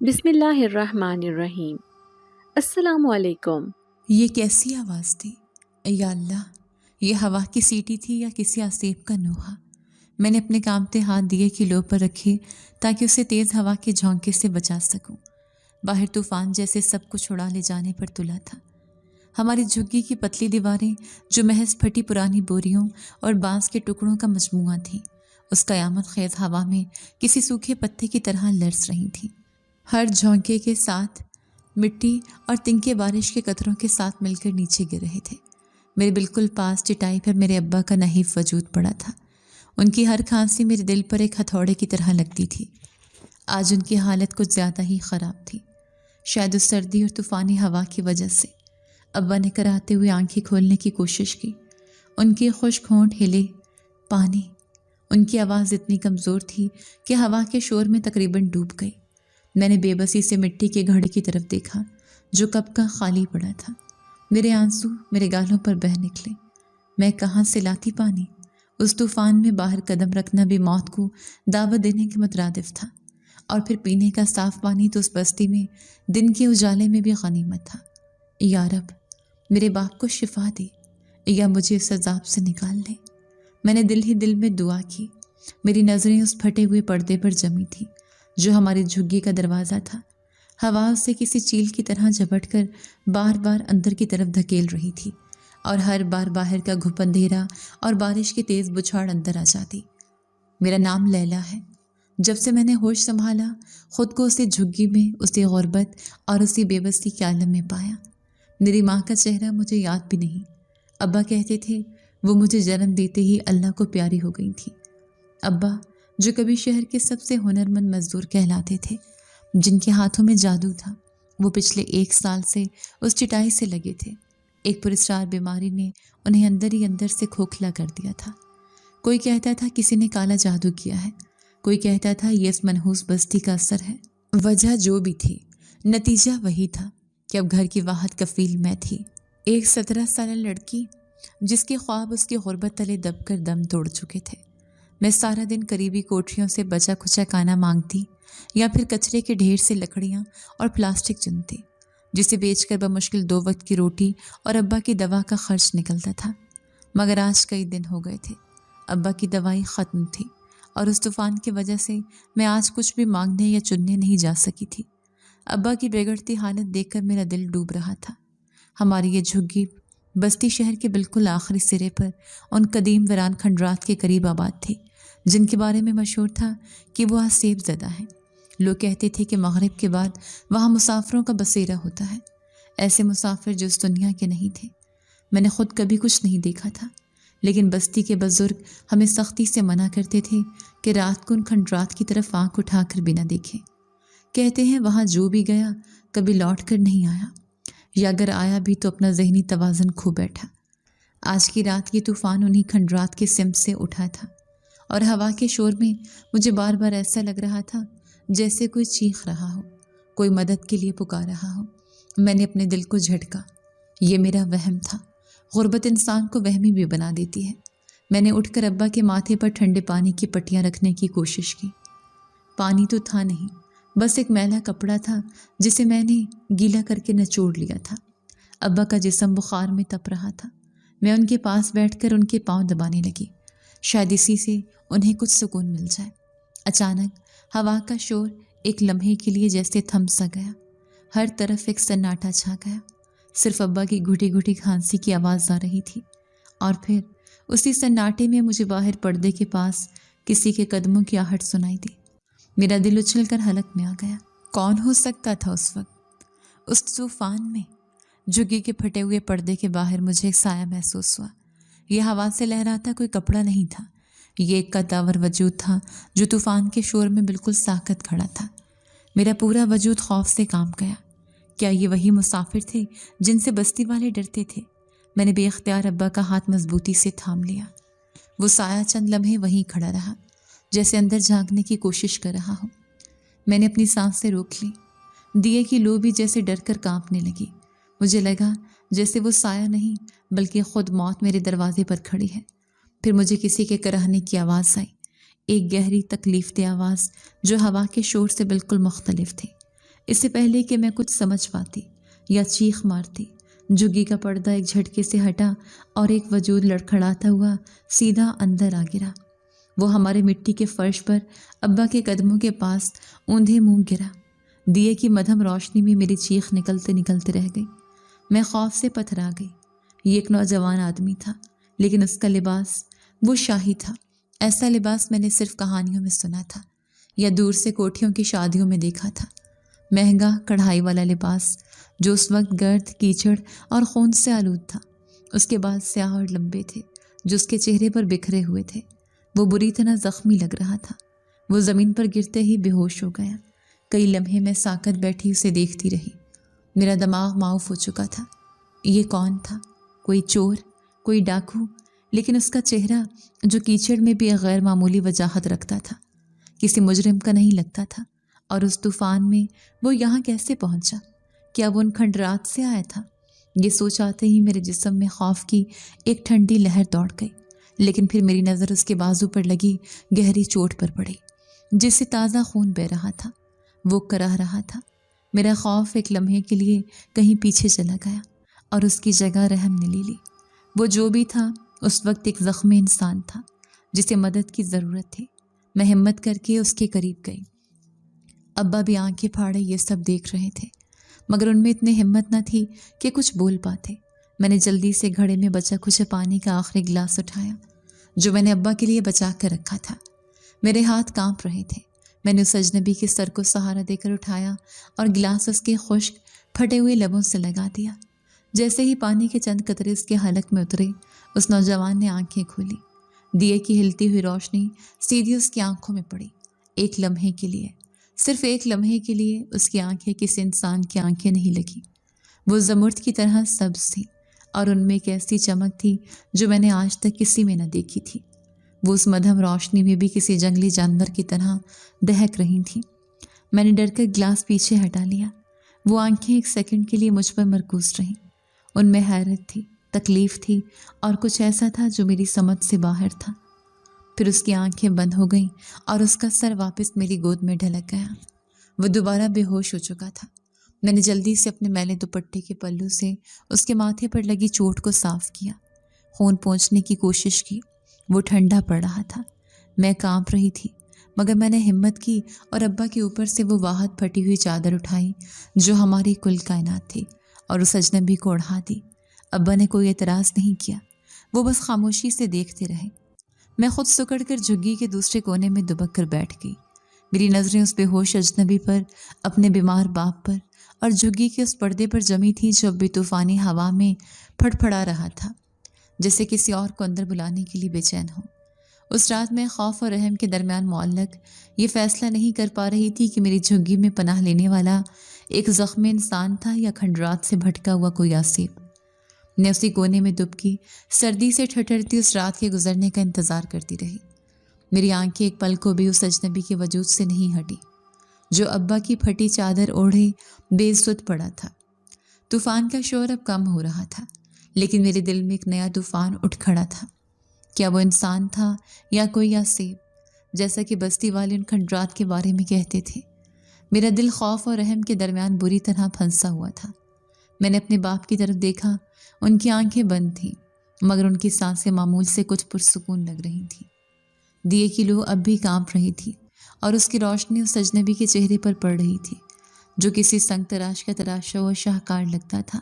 بسم اللہ الرحمن الرحیم۔ السلام علیکم۔ یہ کیسی آواز تھی؟ یا اللہ، یہ ہوا کی سیٹی تھی یا کسی آسیب کا نوحہ؟ میں نے اپنے کانپتے ہاتھ دیے کی لو پر رکھے تاکہ اسے تیز ہوا کے جھونکے سے بچا سکوں۔ باہر طوفان جیسے سب کچھ اڑا لے جانے پر تلا تھا۔ ہماری جھگی کی پتلی دیواریں جو محض پھٹی پرانی بوریوں اور بانس کے ٹکڑوں کا مجموعہ تھیں، اس قیامت خیز ہوا میں کسی سوکھے پتے کی طرح لرز رہی تھیں۔ ہر جھونکے کے ساتھ مٹی اور تنکے بارش کے قطروں کے ساتھ مل کر نیچے گر رہے تھے۔ میرے بالکل پاس چٹائی پر میرے ابا کا نحیف وجود پڑا تھا۔ ان کی ہر کھانسی میرے دل پر ایک ہتھوڑے کی طرح لگتی تھی۔ آج ان کی حالت کچھ زیادہ ہی خراب تھی، شاید اس سردی اور طوفانی ہوا کی وجہ سے۔ ابا نے کراتے ہوئے آنکھیں کھولنے کی کوشش کی۔ ان کے خشک ہونٹ ہلے۔ پانی۔ ان کی آواز اتنی کمزور تھی کہ ہوا کے شور میں تقریباً ڈوب گئی۔ میں نے بے بسی سے مٹی کے گھڑے کی طرف دیکھا جو کب کا خالی پڑا تھا۔ میرے آنسو میرے گالوں پر بہہ نکلے۔ میں کہاں سے لاتی پانی؟ اس طوفان میں باہر قدم رکھنا بھی موت کو دعوت دینے کے مترادف تھا، اور پھر پینے کا صاف پانی تو اس بستی میں دن کے اجالے میں بھی غنیمت تھا۔ یا رب، میرے باپ کو شفا دے یا مجھے اس عذاب سے نکال لے۔ میں نے دل ہی دل میں دعا کی۔ میری نظریں اس پھٹے ہوئے پردے پر جمی تھیں جو ہماری جھگی کا دروازہ تھا۔ ہوا اسے کسی چیل کی طرح جھپٹ کر بار بار اندر کی طرف دھکیل رہی تھی، اور ہر بار باہر کا گھپ اندھیرا اور بارش کی تیز بچھاڑ اندر آ جاتی۔ میرا نام لیلا ہے۔ جب سے میں نے ہوش سنبھالا، خود کو اسی جھگی میں، اسی غربت اور اسی بے بسی کے عالم میں پایا۔ میری ماں کا چہرہ مجھے یاد بھی نہیں۔ ابا کہتے تھے وہ مجھے جنم دیتے ہی اللہ کو پیاری ہو گئی تھی۔ ابا جو کبھی شہر کے سب سے ہنرمند مزدور کہلاتے تھے، جن کے ہاتھوں میں جادو تھا، وہ پچھلے 1 سال سے اس چٹائی سے لگے تھے۔ ایک پراسرار بیماری نے انہیں اندر ہی اندر سے کھوکھلا کر دیا تھا۔ کوئی کہتا تھا کسی نے کالا جادو کیا ہے، کوئی کہتا تھا یہ اس منحوس بستی کا اثر ہے۔ وجہ جو بھی تھی، نتیجہ وہی تھا کہ اب گھر کی واحد کفیل میں تھی، ایک 17 سالہ لڑکی جس کے خواب اس کی غربت تلے دب کر دم توڑ چکے تھے۔ میں سارا دن قریبی کوٹریوں سے بچا کھچا کھانا مانگتی یا پھر کچرے کے ڈھیر سے لکڑیاں اور پلاسٹک چنتی، جسے بیچ کر بمشکل 2 وقت کی روٹی اور ابا کی دوا کا خرچ نکلتا تھا۔ مگر آج کئی دن ہو گئے تھے، ابا کی دوائی ختم تھی، اور اس طوفان کی وجہ سے میں آج کچھ بھی مانگنے یا چننے نہیں جا سکی تھی۔ ابا کی بگڑتی حالت دیکھ کر میرا دل ڈوب رہا تھا۔ ہماری یہ جھگی بستی شہر کے بالکل آخری سرے پر ان قدیم ویران کھنڈرات کے قریب آباد تھی جن کے بارے میں مشہور تھا کہ وہ آسیب زدہ ہیں۔ لوگ کہتے تھے کہ مغرب کے بعد وہاں مسافروں کا بسیرا ہوتا ہے، ایسے مسافر جو اس دنیا کے نہیں تھے۔ میں نے خود کبھی کچھ نہیں دیکھا تھا، لیکن بستی کے بزرگ ہمیں سختی سے منع کرتے تھے کہ رات کو ان کھنڈرات کی طرف آنکھ اٹھا کر بھی نہ دیکھیں۔ کہتے ہیں وہاں جو بھی گیا کبھی لوٹ کر نہیں آیا، یا اگر آیا بھی تو اپنا ذہنی توازن کھو بیٹھا۔ آج کی رات یہ طوفان انہی کھنڈرات کے سمت سے اٹھا تھا، اور ہوا کے شور میں مجھے بار بار ایسا لگ رہا تھا جیسے کوئی چیخ رہا ہو، کوئی مدد کے لیے پکار رہا ہو۔ میں نے اپنے دل کو جھٹکا۔ یہ میرا وہم تھا۔ غربت انسان کو وہمی بھی بنا دیتی ہے۔ میں نے اٹھ کر ابا کے ماتھے پر ٹھنڈے پانی کی پٹیاں رکھنے کی کوشش کی۔ پانی تو تھا نہیں، بس ایک میلا کپڑا تھا جسے میں نے گیلا کر کے نچوڑ لیا تھا۔ ابا کا جسم بخار میں تپ رہا تھا۔ میں ان کے پاس بیٹھ کر ان کے پاؤں دبانے لگی، شاید اسی سے انہیں کچھ سکون مل جائے۔ اچانک ہوا کا شور ایک لمحے کے لیے جیسے تھم سا گیا۔ ہر طرف ایک سناٹا چھا گیا، صرف ابا کی گھٹی گھٹی کھانسی کی آواز آ رہی تھی، اور پھر اسی سناٹے میں مجھے باہر پردے کے پاس کسی کے قدموں کی آہٹ سنائی دی۔ میرا دل اچھل کر حلق میں آ گیا۔ کون ہو سکتا تھا اس وقت، اس طوفان میں؟ جھگی کے پھٹے ہوئے پردے کے باہر مجھے ایک سایہ محسوس ہوا۔ یہ ہوا سے لہراتا کوئی کپڑا نہیں تھا، یہ ایک قداور وجود تھا جو طوفان کے شور میں بالکل ساکت کھڑا تھا۔ میرا پورا وجود خوف سے کانپ گیا۔ کیا یہ وہی مسافر تھے جن سے بستی والے ڈرتے تھے؟ میں نے بے اختیار ابا کا ہاتھ مضبوطی سے تھام لیا۔ وہ سایہ چند لمحے وہیں کھڑا رہا، جیسے اندر جھانکنے کی کوشش کر رہا ہوں۔ میں نے اپنی سانسیں روک لی۔ دیے کی لو بھی جیسے ڈر کر کانپنے لگی۔ مجھے لگا جیسے وہ سایہ نہیں بلکہ خود موت میرے دروازے پر کھڑی ہے۔ پھر مجھے کسی کے کراہنے کی آواز آئی، ایک گہری تکلیف دہ آواز جو ہوا کے شور سے بالکل مختلف تھی۔ اس سے پہلے کہ میں کچھ سمجھ پاتی یا چیخ مارتی، جھگی کا پردہ ایک جھٹکے سے ہٹا اور ایک وجود لڑکھڑاتا ہوا سیدھا اندر آ گرا۔ وہ ہمارے مٹی کے فرش پر ابا کے قدموں کے پاس اوندھے منہ گرا۔ دیے کی مدھم روشنی میں میری چیخ نکلتے نکلتے رہ گئی۔ میں خوف سے پتھرا گئی۔ یہ ایک نوجوان آدمی تھا، لیکن اس کا لباس وہ شاہی تھا۔ ایسا لباس میں نے صرف کہانیوں میں سنا تھا یا دور سے کوٹھیوں کی شادیوں میں دیکھا تھا۔ مہنگا کڑھائی والا لباس جو اس وقت گرد، کیچڑ اور خون سے آلود تھا۔ اس کے بال سیاہ اور لمبے تھے جو اس کے چہرے پر بکھرے ہوئے تھے۔ وہ بری طرح زخمی لگ رہا تھا۔ وہ زمین پر گرتے ہی بے ہوش ہو گیا۔ کئی لمحے میں ساکت بیٹھی اسے دیکھتی رہی۔ میرا دماغ معاف ہو چکا تھا۔ یہ کون تھا؟ کوئی چور، کوئی ڈاکو؟ لیکن اس کا چہرہ جو کیچڑ میں بھی غیر معمولی وجاہت رکھتا تھا، کسی مجرم کا نہیں لگتا تھا۔ اور اس طوفان میں وہ یہاں کیسے پہنچا؟ کیا وہ ان کھنڈرات سے آیا تھا؟ یہ سوچ آتے ہی میرے جسم میں خوف کی ایک ٹھنڈی لہر دوڑ گئی، لیکن پھر میری نظر اس کے بازو پر لگی گہری چوٹ پر پڑی جس سے تازہ خون بہہ رہا تھا۔ وہ کراہ رہا تھا۔ میرا خوف ایک لمحے کے لیے کہیں پیچھے چلا گیا اور اس کی جگہ رحم نے لے لی۔ وہ جو بھی تھا اس وقت ایک زخمی انسان تھا جسے مدد کی ضرورت تھی۔ میں ہمت کر کے اس کے قریب گئی۔ ابا بھی آنکھیں پھاڑے یہ سب دیکھ رہے تھے، مگر ان میں اتنی ہمت نہ تھی کہ کچھ بول پاتے۔ میں نے جلدی سے گھڑے میں بچا کچھ پانی کا آخری گلاس اٹھایا جو میں نے ابا کے لیے بچا کر رکھا تھا۔ میرے ہاتھ کانپ رہے تھے۔ میں نے اس اجنبی کے سر کو سہارا دے کر اٹھایا اور گلاس اس کے خشک پھٹے ہوئے لبوں سے لگا دیا۔ جیسے ہی پانی کے چند قطرے اس کے حلق میں اترے، اس نوجوان نے آنکھیں کھولی۔ دیے کی ہلتی ہوئی روشنی سیدھی اس کی آنکھوں میں پڑی۔ ایک لمحے کے لیے، صرف ایک لمحے کے لیے اس کی آنکھیں کسی انسان کی آنکھیں نہیں لگیں۔ وہ زمرد کی طرح سبز تھی اور ان میں ایک ایسی چمک تھی جو میں نے آج تک کسی میں نہ دیکھی تھی۔ وہ اس مدھم روشنی میں بھی کسی جنگلی جانور کی طرح دہک رہی تھیں۔ میں نے ڈر کر گلاس پیچھے ہٹا لیا۔ وہ آنکھیں ایک سیکنڈ کے لیے مجھ پر مرکوز رہیں۔ ان میں حیرت تھی، تکلیف تھی اور کچھ ایسا تھا جو میری سمجھ سے باہر تھا۔ پھر اس کی آنکھیں بند ہو گئیں اور اس کا سر واپس میری گود میں ڈھلک گیا۔ وہ دوبارہ بے ہوش ہو چکا تھا۔ میں نے جلدی سے اپنے میلے دوپٹے کے پلو سے اس کے ماتھے پر لگی چوٹ کو صاف کیا، خون پونچھنے کی کوشش کی۔ وہ ٹھنڈا پڑ رہا تھا۔ میں کانپ رہی تھی، مگر میں نے ہمت کی اور ابا کے اوپر سے وہ واحد پھٹی ہوئی چادر اٹھائی جو ہماری کل کائنات تھی اور اس اجنبی کو اڑھا دی۔ ابا نے کوئی اعتراض نہیں کیا، وہ بس خاموشی سے دیکھتے رہے۔ میں خود سکڑ کر جھگی کے دوسرے کونے میں دبک کر بیٹھ گئی۔ میری نظریں اس بے ہوش اجنبی پر، اپنے بیمار باپ پر اور جھگی کے اس پردے پر جمی تھی جو اب بھی طوفانی ہوا میں پھڑ پھڑا رہا تھا، جیسے کسی اور کو اندر بلانے کے لیے بے چین ہو۔ اس رات میں خوف اور رحم کے درمیان معلق یہ فیصلہ نہیں کر پا رہی تھی کہ میری جھگی میں پناہ لینے والا ایک زخمی انسان تھا یا کھنڈرات سے بھٹکا ہوا کوئی آسیب۔ میں اسی کونے میں دبکی سردی سے ٹھٹرتی اس رات کے گزرنے کا انتظار کرتی رہی۔ میری آنکھیں ایک پل کو بھی اس اجنبی کے وجود سے نہیں ہٹی جو ابا کی پھٹی چادر اوڑھے بے سود پڑا تھا۔ طوفان کا شور اب کم ہو رہا تھا، لیکن میرے دل میں ایک نیا طوفان اٹھ کھڑا تھا۔ کیا وہ انسان تھا یا کوئی آسیب، جیسا کہ بستی والے ان کھنڈرات کے بارے میں کہتے تھے؟ میرا دل خوف اور رحم کے درمیان بری طرح پھنسا ہوا تھا۔ میں نے اپنے باپ کی طرف دیکھا۔ ان کی آنکھیں بند تھیں، مگر ان کی سانسیں معمول سے کچھ پرسکون لگ رہی تھیں۔ دیے کی لو اب بھی کانپ رہی تھی اور اس کی روشنی اس اجنبی کے چہرے پر پڑ رہی تھی جو کسی سنگ تراش کا تراشا ہوا شاہکار لگتا تھا۔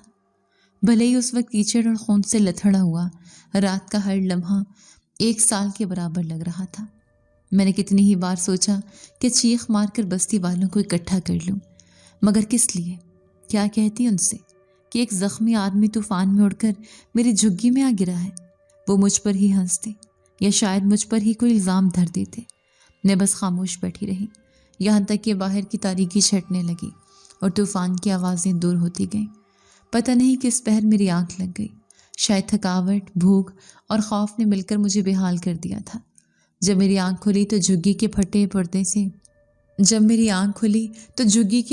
بھلے ہی اس وقت کیچڑ اور خون سے لتھڑا ہوا رات کا ہر لمحہ 1 سال کے برابر لگ رہا تھا۔ میں نے کتنی ہی بار سوچا کہ چیخ مار کر بستی والوں کو اکٹھا کر لوں، مگر کس لیے؟ کیا کہتی ان سے کہ ایک زخمی آدمی طوفان میں اڑ کر میری جھگی میں آ گرا ہے؟ وہ مجھ پر ہی ہنستے یا شاید مجھ پر ہی کوئی الزام دھر دیتے۔ میں بس خاموش بیٹھی رہی، یہاں تک کہ باہر کی تاریکی چھٹنے لگی اور طوفان کی آوازیں دور ہوتی گئیں۔ پتہ نہیں کس پہر میری آنکھ لگ گئی، شاید تھکاوٹ، بھوک اور خوف نے مل کر مجھے بے حال کر دیا تھا۔ جب میری آنکھ کھلی تو جھگی کے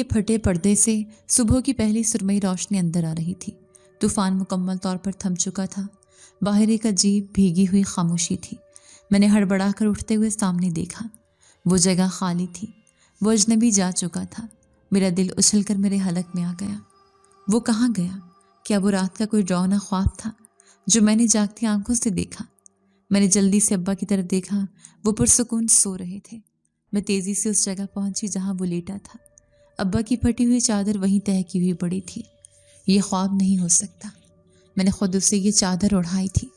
پھٹے پردے سے صبح کی پہلی سرمئی روشنی اندر آ رہی تھی۔ طوفان مکمل طور پر تھم چکا تھا۔ باہر ایک عجیب بھیگی ہوئی خاموشی تھی۔ میں نے ہڑبڑا کر اٹھتے ہوئے سامنے دیکھا۔ وہ جگہ خالی تھی۔ وہ اجنبی جا چکا تھا۔ میرا دل اچھل کر میرے حلق میں آ گیا۔ وہ کہاں گیا؟ کیا وہ رات کا کوئی ڈراؤنا خواب تھا جو میں نے جاگتی آنکھوں سے دیکھا؟ میں نے جلدی سے ابا کی طرف دیکھا، وہ پرسکون سو رہے تھے۔ میں تیزی سے اس جگہ پہنچی جہاں وہ لیٹا تھا۔ ابا کی پھٹی ہوئی چادر وہیں تہہ کی ہوئی پڑی تھی۔ یہ خواب نہیں ہو سکتا، میں نے خود اسے یہ چادر اڑھائی تھی،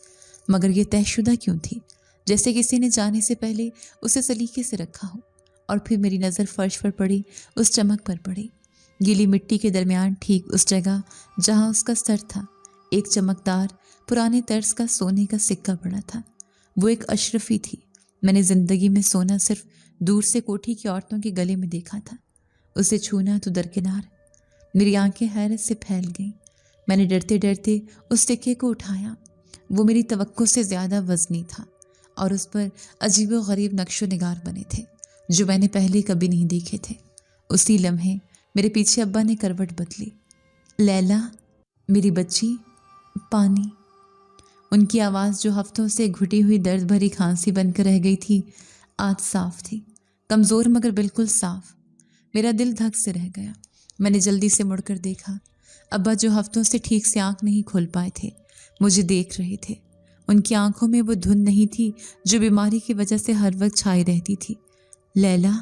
مگر یہ طے شدہ کیوں تھی؟ جیسے کسی نے جانے سے پہلے اسے سلیقے سے رکھا ہو۔ اور پھر میری نظر فرش پر پڑی، اس چمک پر پڑی، گیلی مٹی کے درمیان ٹھیک اس جگہ جہاں اس کا سر تھا ایک چمکدار پرانے طرز کا سونے کا سکہ پڑا تھا۔ وہ ایک اشرفی تھی۔ میں نے زندگی میں سونا صرف دور سے کوٹھی کی عورتوں کے گلے میں دیکھا تھا، اسے چھونا تو درکنار۔ میری آنکھیں حیرت سے پھیل گئیں۔ میں نے ڈرتے ڈرتے اس سکے کو اٹھایا۔ وہ میری توقع سے زیادہ وزنی تھا اور اس پر عجیب و غریب نقش و نگار بنے تھے جو میں نے پہلے کبھی نہیں دیکھے تھے۔ اسی لمحے میرے پیچھے ابا نے کروٹ بدلی۔ لیلا، میری بچی، پانی۔ ان کی آواز جو ہفتوں سے گھٹی ہوئی درد بھری کھانسی بن کر رہ گئی تھی، آج صاف تھی، کمزور مگر بالکل صاف۔ میرا دل دھک سے رہ گیا۔ میں نے جلدی سے مڑ کر دیکھا۔ ابا جو ہفتوں سے ٹھیک سے آنکھ نہیں کھول پائے تھے، مجھے دیکھ رہے تھے۔ ان کی آنکھوں میں وہ دھند نہیں تھی جو بیماری کی وجہ سے ہر وقت چھائی رہتی تھی۔ لیلا،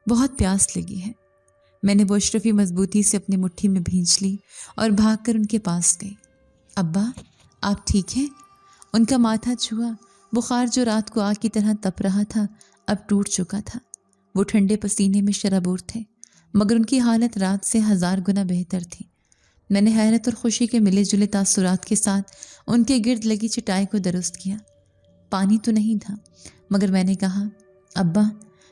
بہت پیاس لگی ہے۔ میں نے وہ اشرفی مضبوطی سے اپنی مٹھی میں بھینچ لی اور بھاگ کر ان کے پاس گئی۔ ابا، آپ ٹھیک ہیں؟ ان کا ماتھا چھوا۔ بخار جو رات کو آگ کی طرح تپ رہا تھا اب ٹوٹ چکا تھا۔ وہ ٹھنڈے پسینے میں شرابور تھے، مگر ان کی حالت رات سے 1000 گنا بہتر تھی۔ میں نے حیرت اور خوشی کے ملے جلے تاثرات کے ساتھ ان کے گرد لگی چٹائی کو درست کیا۔ پانی تو نہیں تھا، مگر میں نے کہا، ابا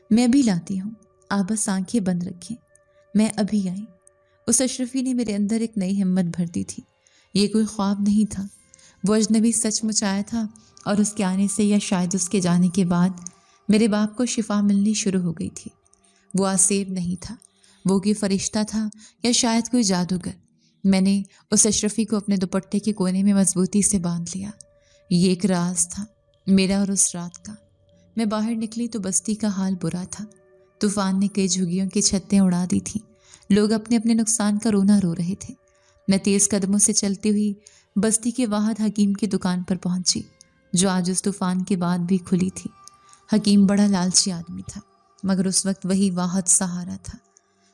میں ابھی لاتی ہوں، آپ بس آنکھیں بند رکھیں۔ میں ابھی آئی۔ اس اشرفی نے میرے اندر ایک نئی ہمت بھر دی تھی۔ یہ کوئی خواب نہیں تھا، وہ اجنبی سچ مچ آیا تھا، اور اس کے آنے سے یا شاید اس کے جانے کے بعد میرے باپ کو شفا ملنی شروع ہو گئی تھی۔ وہ آسیب نہیں تھا، وہ کوئی فرشتہ تھا یا شاید کوئی جادوگر۔ میں نے اس اشرفی کو اپنے دوپٹے کے کونے میں مضبوطی سے باندھ لیا۔ یہ ایک راز تھا میرا اور اس رات کا۔ میں باہر نکلی تو بستی کا حال برا تھا۔ طوفان نے کئی جھگیوں کی چھتیں اڑا دی تھیں۔ لوگ اپنے اپنے نقصان کا رونا رو رہے تھے۔ میں تیز قدموں سے چلتی ہوئی بستی کے واحد حکیم کی دکان پر پہنچی، جو آج اس طوفان کے بعد بھی کھلی تھی۔ حکیم بڑا لالچی آدمی تھا، مگر اس وقت وہی واحد سہارا تھا۔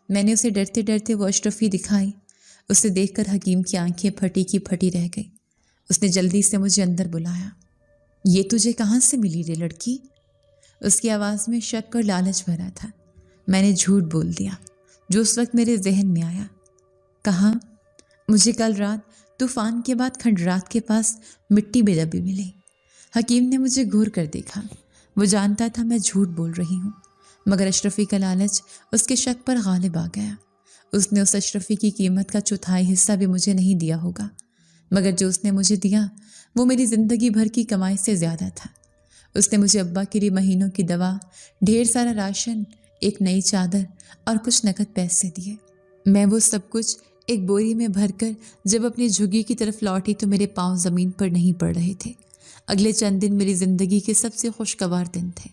میں نے اسے ڈرتے ڈرتے وہ اشرفی دکھائی۔ اسے دیکھ کر حکیم کی آنکھیں پھٹی کی پھٹی رہ گئی۔ اس نے جلدی سے مجھے اندر بلایا۔ یہ تجھے کہاں سے ملی رے لڑکی؟ اس کی آواز میں شک اور لالچ بھرا تھا۔ میں نے جھوٹ بول دیا جو اس وقت میرے ذہن میں آیا۔ کہا، مجھے کل رات طوفان کے بعد کھنڈرات کے پاس مٹی بے دبی ملی۔ حکیم نے مجھے گھور کر دیکھا۔ وہ جانتا تھا میں جھوٹ بول رہی ہوں، مگر اشرفی کا لالچ اس کے شک پر غالب آ گیا۔ اس نے اس اشرفی کی قیمت کا چوتھائی حصہ بھی مجھے نہیں دیا ہوگا، مگر جو اس نے مجھے دیا وہ میری زندگی بھر کی کمائی سے زیادہ تھا۔ اس نے مجھے ابا کے لیے مہینوں کی دوا، ڈھیر سارا راشن، ایک نئی چادر اور کچھ نقد پیسے دیے۔ میں وہ سب کچھ ایک بوری میں بھر کر جب اپنی جھگی کی طرف لوٹی تو میرے پاؤں زمین پر نہیں پڑ رہے تھے۔ اگلے چند دن میری زندگی کے سب سے خوشگوار دن تھے۔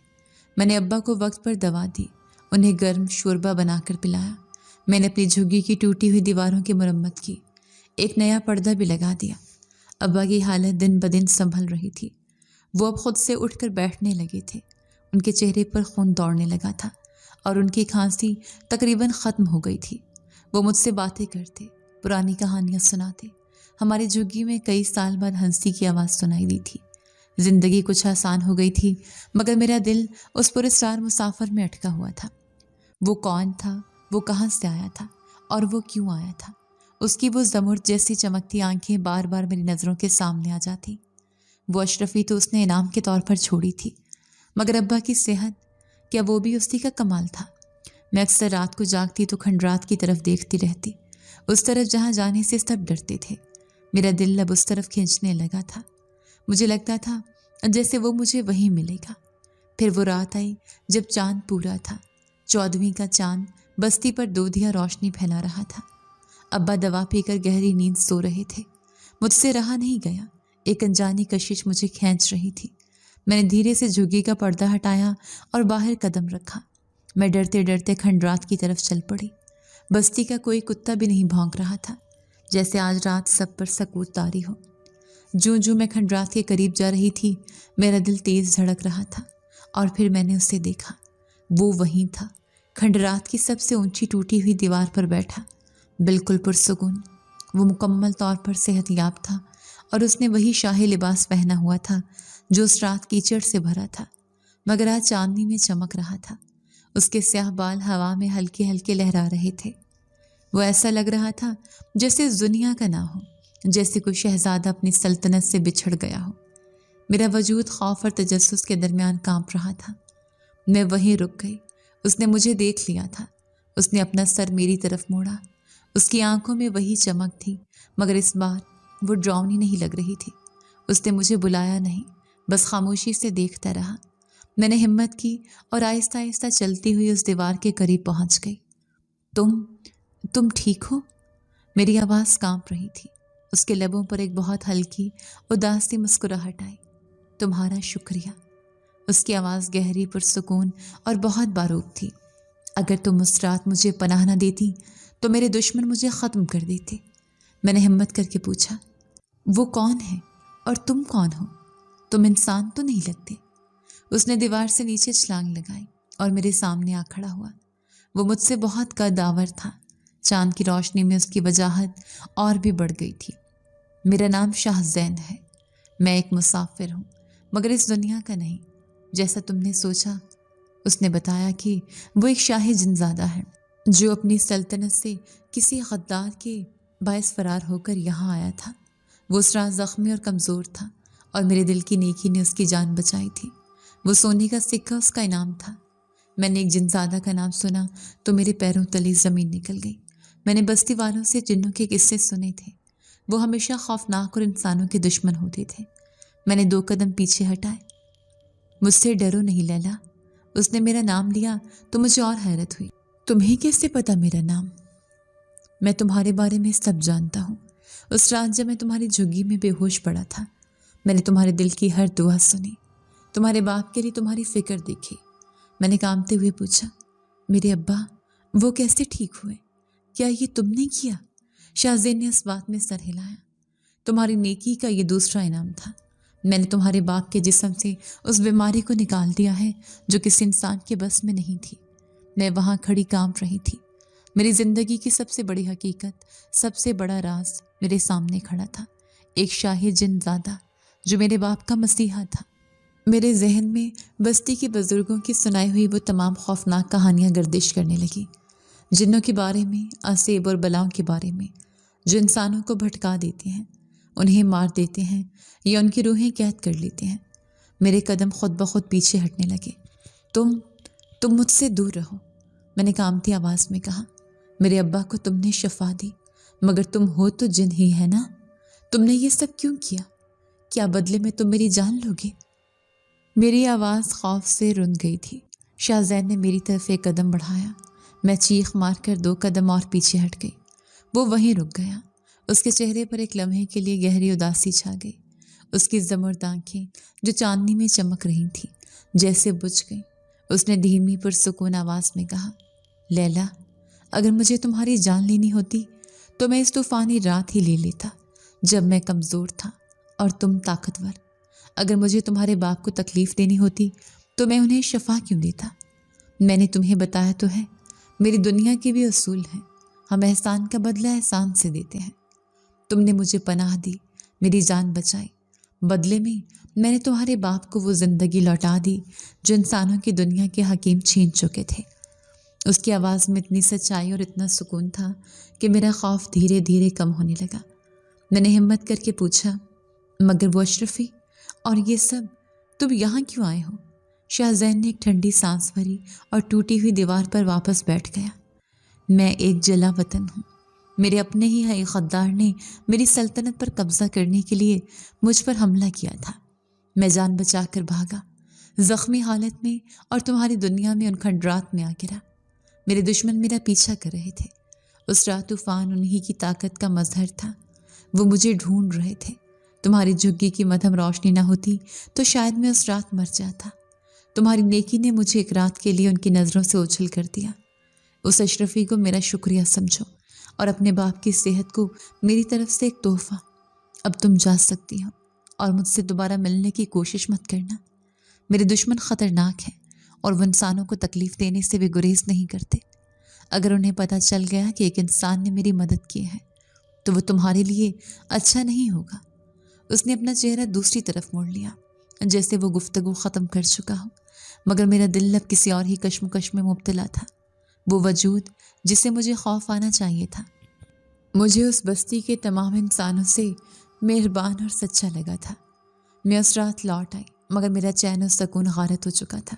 میں نے ابا کو وقت پر دوا دی، انہیں گرم شوربہ بنا کر پلایا۔ میں نے اپنی جھگی کی ٹوٹی ہوئی دیواروں کی مرمت کی، ایک نیا پردہ بھی لگا دیا۔ ابا کی حالت دن بدن سنبھل رہی تھی۔ وہ اب خود سے اٹھ کر بیٹھنے لگے تھے۔ ان کے چہرے پر خون دوڑنے لگا تھا اور ان کی کھانسی تقریباً ختم ہو گئی تھی۔ وہ مجھ سے باتیں کرتے، پرانی کہانیاں سناتے۔ ہماری جھگی میں کئی سال بعد ہنسی کی آواز سنائی دی تھی۔ زندگی کچھ آسان ہو گئی تھی، مگر میرا دل اس پراسرار مسافر میں اٹکا ہوا تھا۔ وہ کون تھا، وہ کہاں سے آیا تھا، اور وہ کیوں آیا تھا؟ اس کی وہ زمرد جیسی چمکتی آنکھیں بار بار میری نظروں کے سامنے آ جاتی۔ وہ اشرفی تو اس نے انعام کے طور پر چھوڑی تھی، مگر ابا کی صحت، کیا وہ بھی اسی کا کمال تھا؟ میں اکثر رات کو جاگتی تو کھنڈرات کی طرف دیکھتی رہتی، اس طرف جہاں جانے سے سب ڈرتے تھے۔ میرا دل اب اس طرف کھینچنے لگا تھا۔ مجھے لگتا تھا جیسے وہ مجھے وہیں ملے گا۔ پھر وہ رات آئی جب چاند پورا تھا، 14ویں کا چاند بستی پر دودھیا روشنی پھیلا رہا تھا۔ ابا دوا پی کر گہری نیند سو رہے تھے۔ مجھ سے رہا نہیں گیا، ایک انجانی کشش مجھے کھینچ رہی تھی۔ میں نے دھیرے سے جھگی کا پردہ ہٹایا اور باہر قدم رکھا۔ میں ڈرتے ڈرتے کھنڈرات کی طرف چل پڑی۔ بستی کا کوئی کتا بھی نہیں بھونک رہا تھا، جیسے آج رات سب پر سکوت طاری ہو۔ جو میں کھنڈرات کے قریب جا رہی تھی، میرا دل تیز دھڑک رہا تھا، اور پھر میں نے اسے دیکھا۔ وہ وہیں تھا، کھنڈرات کی سب سے اونچی ٹوٹی ہوئی دیوار پر بیٹھا، بالکل پرسکون۔ وہ مکمل طور پر صحت یاب تھا، اور اس نے وہی شاہی لباس پہنا ہوا تھا جو اس رات کیچڑ سے بھرا تھا، مگر آج چاندنی میں چمک رہا تھا۔ اس کے سیاہ بال ہوا میں ہلکے ہلکے لہرا رہے تھے۔ وہ ایسا لگ رہا تھا جیسے اس دنیا کا نہ ہو، جیسے کوئی شہزادہ اپنی سلطنت سے بچھڑ گیا ہو۔ میرا وجود خوف اور تجسس کے درمیان کانپ رہا تھا۔ میں وہیں رک گئی۔ اس نے مجھے دیکھ لیا تھا۔ اس نے اپنا سر میری طرف موڑا۔ اس کی آنکھوں میں وہی چمک تھی، مگر اس بار وہ ڈراؤنی نہیں لگ رہی تھی۔ اس نے مجھے بلایا نہیں، بس خاموشی سے دیکھتا رہا۔ میں نے ہمت کی اور آہستہ آہستہ چلتی ہوئی اس دیوار کے قریب پہنچ گئی۔ تم ٹھیک ہو؟ میری آواز کانپ رہی تھی۔ اس کے لبوں پر ایک بہت ہلکی اداس سی مسکراہٹ آئی۔ تمہارا شکریہ۔ اس کی آواز گہری، پرسکون اور بہت باروک تھی۔ اگر تم اس رات مجھے پناہ نہ دیتی تو میرے دشمن مجھے ختم کر دیتے۔ میں نے ہمت کر کے پوچھا، وہ کون ہے اور تم کون ہو؟ تم انسان تو نہیں لگتے۔ اس نے دیوار سے نیچے چھلانگ لگائی اور میرے سامنے آ کھڑا ہوا۔ وہ مجھ سے بہت قد آور تھا۔ چاند کی روشنی میں اس کی وجاہت اور بھی بڑھ گئی تھی۔ میرا نام شاہ زین ہے۔ میں ایک مسافر ہوں، مگر اس دنیا کا نہیں، جیسا تم نے سوچا۔ اس نے بتایا کہ وہ ایک شاہی جنزادہ ہے جو اپنی سلطنت سے کسی غدار کے باعث فرار ہو کر یہاں آیا تھا۔ وہ اس رات زخمی اور کمزور تھا، اور میرے دل کی نیکی نے اس کی جان بچائی تھی۔ وہ سونے کا سکہ اس کا انعام تھا۔ میں نے ایک جنزادہ کا نام سنا تو میرے پیروں تلے زمین نکل گئی۔ میں نے بستی والوں سے جنوں کے قصے سنے تھے۔ وہ ہمیشہ خوفناک اور انسانوں کے دشمن ہوتے تھے۔ میں نے 2 قدم پیچھے ہٹائے۔ مجھ سے ڈرو نہیں لیلا۔ اس نے میرا نام لیا تو مجھے اور حیرت ہوئی۔ تمہیں کیسے پتا میرا نام؟ میں تمہارے بارے میں سب جانتا ہوں۔ اس رات جب میں تمہاری جھگی میں بے ہوش پڑا تھا، میں نے تمہارے دل کی ہر دعا سنی، تمہارے باپ کے لیے تمہاری فکر دیکھی۔ میں نے کانپتے ہوئے پوچھا، میرے ابا وہ کیسے ٹھیک ہوئے؟ کیا یہ تم نے کیا؟ شاہ زین نے اس بات میں سر ہلایا۔ تمہاری نیکی کا یہ دوسرا انعام تھا۔ میں نے تمہارے باپ کے جسم سے اس بیماری کو نکال دیا ہے جو کسی انسان کے بس میں نہیں تھی۔ میں وہاں کھڑی کانپ رہی تھی۔ میری زندگی کی سب سے بڑی حقیقت، سب سے بڑا راز میرے سامنے کھڑا تھا۔ ایک شاہی جن زادہ جو میرے باپ کا مسیحا تھا۔ میرے ذہن میں بستی کے بزرگوں کی سنائی ہوئی وہ تمام خوفناک کہانیاں گردش کرنے لگی، جنوں کے بارے میں، عصیب اور بلاؤں کے بارے میں، جو انسانوں کو بھٹکا دیتے ہیں، انہیں مار دیتے ہیں یا ان کی روحیں قید کر لیتے ہیں۔ میرے قدم خود بخود پیچھے ہٹنے لگے۔ تم مجھ سے دور رہو، میں نے کانپتی آواز میں کہا۔ میرے ابا کو تم نے شفا دی، مگر تم ہو تو جن ہی ہے نا؟ تم نے یہ سب کیوں کیا؟ کیا بدلے میں تم میری جان لوگے؟ میری آواز خوف سے رند گئی تھی۔ شاہ زین نے میری طرف 1 قدم بڑھایا۔ میں چیخ مار کر 2 قدم اور پیچھے ہٹ گئی۔ وہ وہیں رک گیا۔ اس کے چہرے پر ایک لمحے کے لیے گہری اداسی چھا گئی۔ اس کی زمرد آنکھیں جو چاندنی میں چمک رہی تھیں جیسے بجھ گئیں۔ اس نے دھیمی پرسکون آواز میں کہا، لیلا، اگر مجھے تمہاری جان لینی ہوتی تو میں اس طوفانی رات ہی لے لیتا جب میں کمزور تھا اور تم طاقتور۔ اگر مجھے تمہارے باپ کو تکلیف دینی ہوتی تو میں انہیں شفا کیوں دیتا؟ میں نے تمہیں بتایا تو ہے، میری دنیا کے بھی اصول ہیں۔ ہم احسان کا بدلہ احسان سے دیتے ہیں۔ تم نے مجھے پناہ دی، میری جان بچائی، بدلے میں نے تمہارے باپ کو وہ زندگی لوٹا دی جو انسانوں کی دنیا کے حکیم چھین چکے تھے۔ اس کی آواز میں اتنی سچائی اور اتنا سکون تھا کہ میرا خوف دھیرے دھیرے کم ہونے لگا۔ میں نے ہمت کر کے پوچھا، مگر وہ اشرفی اور یہ سب، تم یہاں کیوں آئے ہو؟ شاہ زین نے ایک ٹھنڈی سانس بھری اور ٹوٹی ہوئی دیوار پر واپس بیٹھ گیا۔ میں ایک جلا وطن ہوں۔ میرے اپنے ہی ایک غدار نے میری سلطنت پر قبضہ کرنے کے لیے مجھ پر حملہ کیا تھا۔ میں جان بچا کر بھاگا، زخمی حالت میں، اور تمہاری دنیا میں ان کھنڈرات میں آ گرا۔ میرے دشمن میرا پیچھا کر رہے تھے۔ اس رات طوفان انہی کی طاقت کا مظہر تھا۔ وہ مجھے ڈھونڈ رہے تھے۔ تمہاری جھگی کی مدھم روشنی نہ ہوتی تو شاید میں اس رات مر جاتا۔ تمہاری نیکی نے مجھے ایک رات کے لیے ان کی نظروں سے اوجھل کر دیا۔ اس اشرفی کو میرا شکریہ سمجھو اور اپنے باپ کی صحت کو میری طرف سے ایک تحفہ۔ اب تم جا سکتی ہو اور مجھ سے دوبارہ ملنے کی کوشش مت کرنا۔ میرے دشمن خطرناک ہیں اور وہ انسانوں کو تکلیف دینے سے بھی گریز نہیں کرتے۔ اگر انہیں پتہ چل گیا کہ ایک انسان نے میری مدد کی ہے تو وہ تمہارے لیے اچھا نہیں ہوگا۔ اس نے اپنا چہرہ دوسری طرف موڑ لیا، جیسے وہ گفتگو ختم کر چکا ہو، مگر میرا دل اب کسی اور ہی کشمکش میں مبتلا تھا۔ وہ وجود جسے مجھے خوف آنا چاہیے تھا، مجھے اس بستی کے تمام انسانوں سے مہربان اور سچا لگا تھا۔ میں اس رات لوٹ آئی، مگر میرا چین و سکون غارت ہو چکا تھا۔